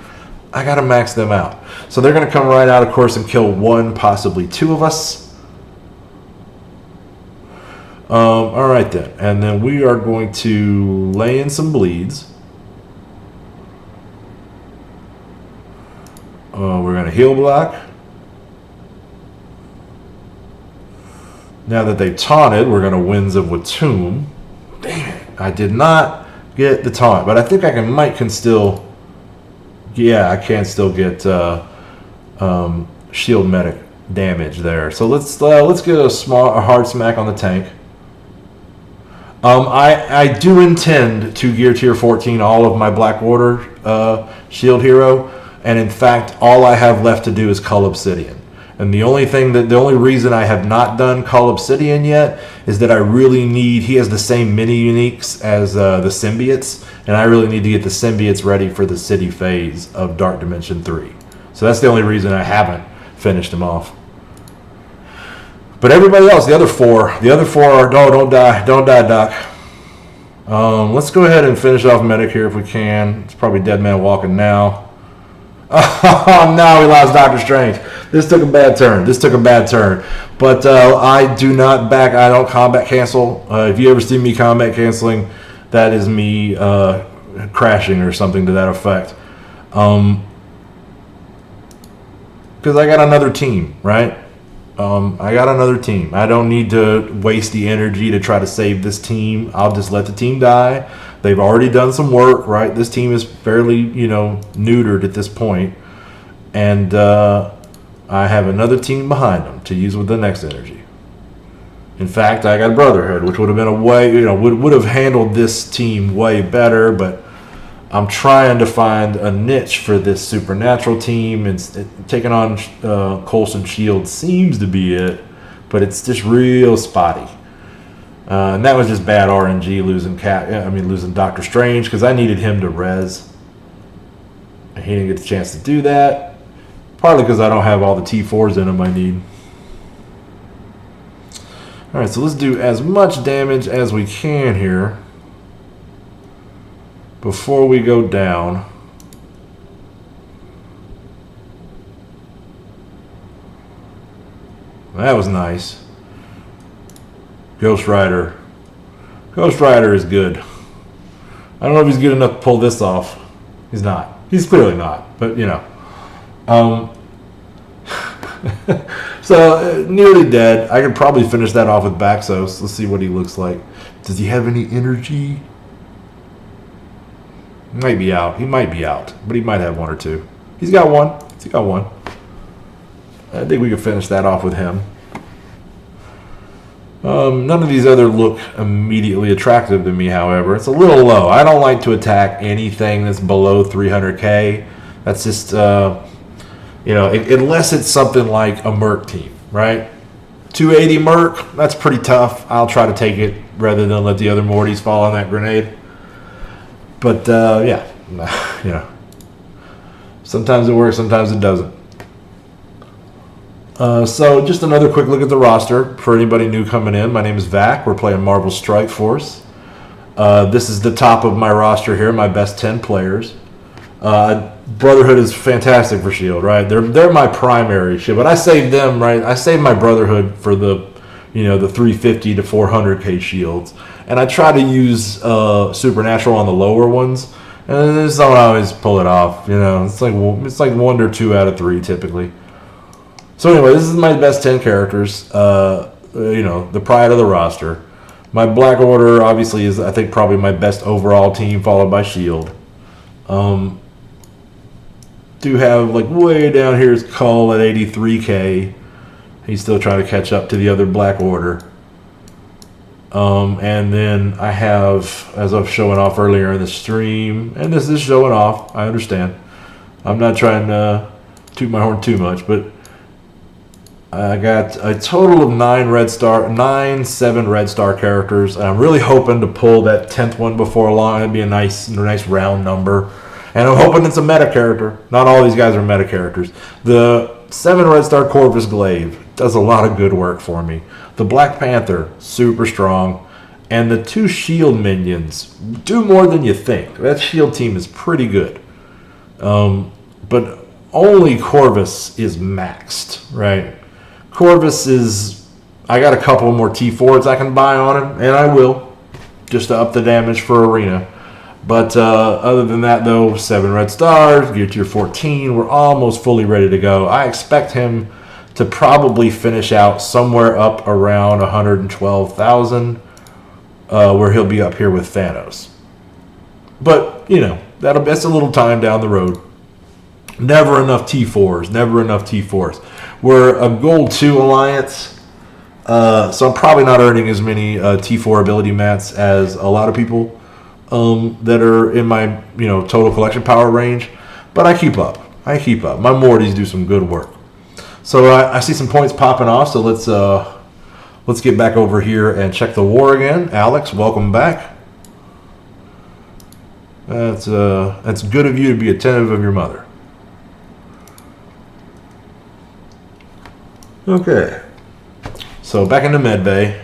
I gotta max them out. So they're gonna come right out, of course, and kill one, possibly two of us. All right then, and then we are going to lay in some bleeds. We're gonna heal block. Now that they taunted, we're gonna Winds of Watum. Damn it! I did not get the taunt, but I think I can still. Yeah, I can still get shield medic damage there. So let's get a hard smack on the tank. I do intend to gear tier 14 all of my Black Order shield hero, and in fact, all I have left to do is Cull Obsidian. And the only reason I have not done Cull Obsidian yet is that I really need. He has the same mini uniques as the symbiotes, and I really need to get the symbiotes ready for the city phase of Dark Dimension 3. So that's the only reason I haven't finished him off. But everybody else, the other four are don't die, Doc. Let's go ahead and finish off medic here if we can. It's probably Dead Man Walking now. Oh no, we lost Doctor Strange. This took a bad turn. But I don't combat cancel. If you ever see me combat canceling, that is me crashing or something to that effect. Because I got another team, right? I got another team. I don't need to waste the energy to try to save this team. I'll just let the team die. They've already done some work, right? This team is fairly, neutered at this point. And I have another team behind them to use with the next energy. In fact, I got Brotherhood, which would have been a way, would have handled this team way better, but I'm trying to find a niche for this supernatural team, and taking on Coulson Shield seems to be it, but it's just real spotty. And that was just bad RNG losing Doctor Strange because I needed him to res. And he didn't get the chance to do that. Partly because I don't have all the T4s in him I need. Alright, so let's do as much damage as we can here before we go down. That was nice. Ghost Rider. Ghost Rider is good. I don't know if he's good enough to pull this off. He's not. He's clearly not, but you know. So, nearly dead. I could probably finish that off with Baxos. Let's see what he looks like. Does he have any energy? He might be out. He might be out, but he might have one or two. He's got one. He's got one. I think we could finish that off with him. None of these other look immediately attractive to me, however. It's a little low. I don't like to attack anything that's below 300k. That's just, you know, unless it's something like a Merc team, right? 280 Merc, that's pretty tough. I'll try to take it rather than let the other Mortys fall on that grenade. But, yeah, you know, sometimes it works, sometimes it doesn't. So just another quick look at the roster for anybody new coming in. My name is Vac. We're playing Marvel Strike Force. This is the top of my roster here, my best 10 players. Brotherhood is fantastic for Shield, right? They're my primary shit, but I saved them, right? I saved my Brotherhood for the, you know, the 350 to 400k shields, and I try to use Supernatural on the lower ones, and I just don't always pull it off. You know, it's like 1 or 2 out of 3 typically. So anyway, this is my best 10 characters. You know, the pride of the roster. My Black Order obviously is, I think, probably my best overall team, followed by Shield. Do have, like, way down here is Cull at 83k. He's still trying to catch up to the other Black Order. And then I have, as I was showing off earlier in the stream, and this is showing off, I understand. I'm not trying to toot my horn too much, but I got a total of 9 7 red star characters. And I'm really hoping to pull that 10th one before long. It'd be a nice round number. And I'm hoping it's a meta character. Not all these guys are meta characters. The 7 red star Corvus Glaive does a lot of good work for me. The Black Panther, super strong. And the 2 shield minions do more than you think. That shield team is pretty good. But only Corvus is maxed, right? Corvus is, I got a couple more T4s I can buy on him, and I will, just to up the damage for Arena. But other than that, though, 7 red stars, gear tier 14, we're almost fully ready to go. I expect him to probably finish out somewhere up around 112,000, where he'll be up here with Thanos. But, you know, that's a little time down the road. Never enough T4s, never enough T4s. We're a Gold 2 alliance, so I'm probably not earning as many T4 ability mats as a lot of people that are in my, you know, total collection power range. But I keep up. My Mortys do some good work. So I see some points popping off. So let's get back over here and check the war again. Alex, welcome back. That's good of you to be attentive of your mother. Okay, so back into medbay.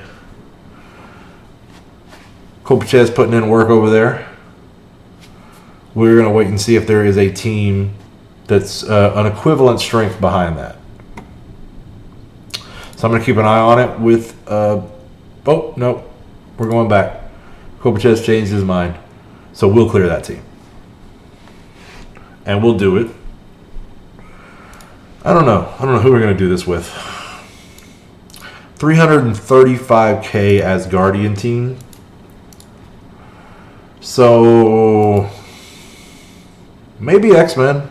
Kopachez putting in work over there. We're going to wait and see if there is a team that's an equivalent strength behind that. So I'm going to keep an eye on it with... oh, no, we're going back. Kopachez changed his mind. So we'll clear that team. And we'll do it. I don't know who we're going to do this with. 335k as Guardian team. So maybe X-Men.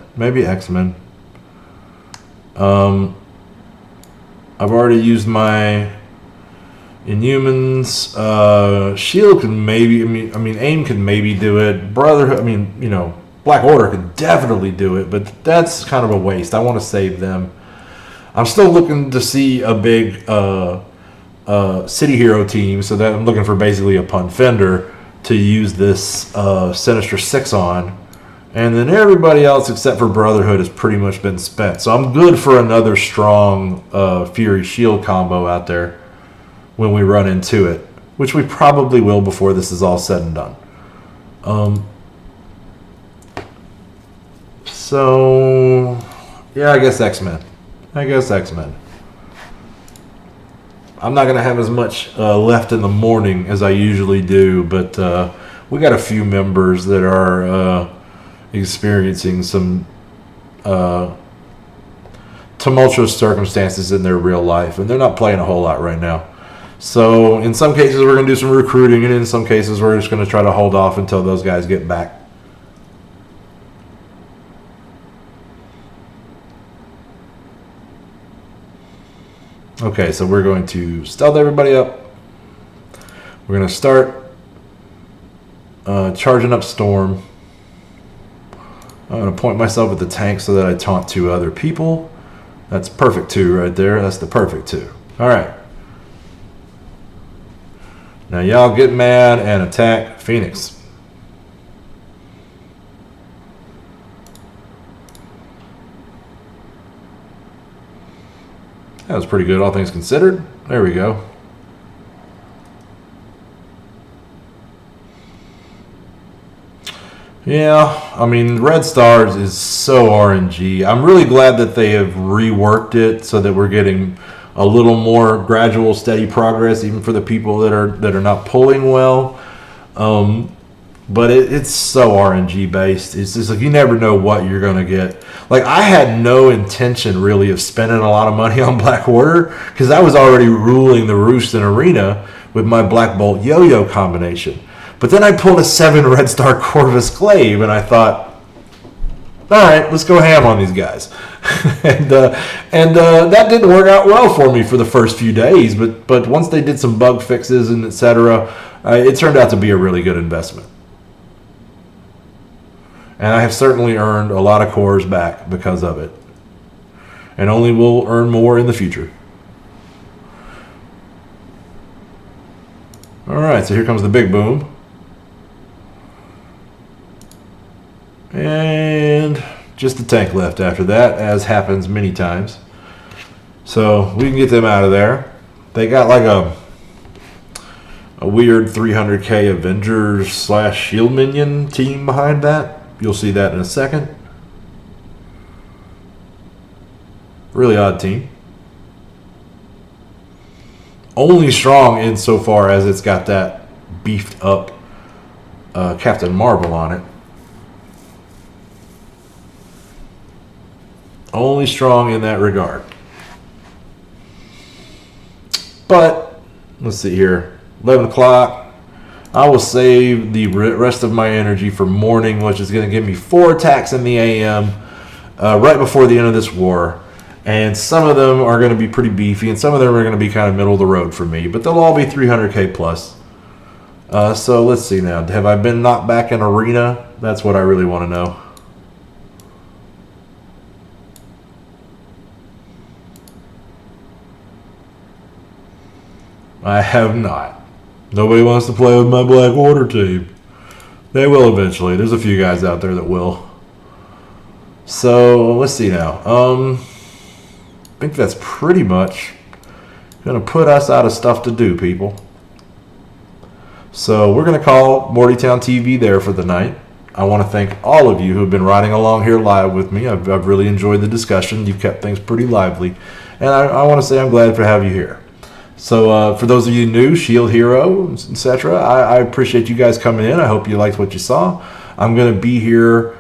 I've already used my Inhumans. Shield can maybe, I mean AIM can maybe do it. Brotherhood, I mean, you know, Black Order could definitely do it, but that's kind of a waste. I want to save them. I'm still looking to see a big City Hero team, so that I'm looking for basically a Pun Fender to use this Sinister 6 on, And then everybody else except for Brotherhood has pretty much been spent. So I'm good for another strong Fury Shield combo out there when we run into it, which we probably will before this is all said and done. So, yeah, I guess X-Men. I'm not going to have as much left in the morning as I usually do, but we got a few members that are experiencing some tumultuous circumstances in their real life, and they're not playing a whole lot right now. So in some cases we're going to do some recruiting, and in some cases we're just going to try to hold off until those guys get back. Okay, so we're going to stealth everybody up. We're going to start charging up Storm. I'm going to point myself at the tank so that I taunt two other people. That's perfect 2 right there. That's the perfect 2. All right. Now y'all get mad and attack Phoenix. That was pretty good, all things considered. There we go. Yeah, I mean, Red Stars is so RNG. I'm really glad that they have reworked it so that we're getting a little more gradual, steady progress, even for the people that are not pulling well. But it's so RNG based. It's just like you never know what you're gonna get. Like I had no intention really of spending a lot of money on Black Order because I was already ruling the roost in Arena with my Black Bolt Yo-Yo combination. But then I pulled a 7 Red Star Corvus Glaive, and I thought, all right, let's go ham on these guys. and that didn't work out well for me for the first few days, but once they did some bug fixes and etc., it turned out to be a really good investment. And I have certainly earned a lot of cores back because of it. And only will earn more in the future. All right, so here comes the big boom. And just the tank left after that, as happens many times. So we can get them out of there. They got like a weird 300k Avengers / Shield minion team behind that. You'll see that in a second. Really odd team. Only strong insofar as it's got that beefed up Captain Marvel on it. Only strong in that regard. But, let's see here. 11 o'clock. I will save the rest of my energy for morning, which is going to give me 4 attacks in the AM right before the end of this war. And some of them are going to be pretty beefy, and some of them are going to be kind of middle of the road for me. But they'll all be 300k plus. So let's see now. Have I been knocked back in Arena? That's what I really want to know. I have not. Nobody wants to play with my Black Order team. They will eventually. There's a few guys out there that will. So, let's see now. I think that's pretty much going to put us out of stuff to do, people. So, we're going to call Mortytown TV there for the night. I want to thank all of you who have been riding along here live with me. I've really enjoyed the discussion. You've kept things pretty lively. And I want to say I'm glad to have you here. So for those of you new, Shield Hero, etc., I appreciate you guys coming in. I hope you liked what you saw. I'm going to be here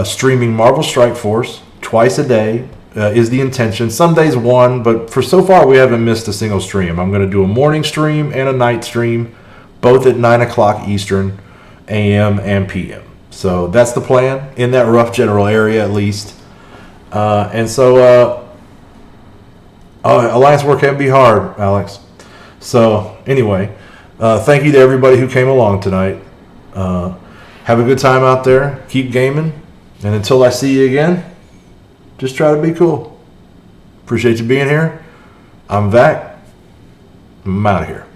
streaming Marvel Strike Force twice a day is the intention. Some days one, but for so far we haven't missed a single stream. I'm going to do a morning stream and a night stream, both at 9 o'clock Eastern, AM and PM. So that's the plan, in that rough general area at least. Alliance work can be hard, Alex. So, anyway, thank you to everybody who came along tonight. Have a good time out there. Keep gaming. And until I see you again, just try to be cool. Appreciate you being here. I'm Vac. I'm out of here.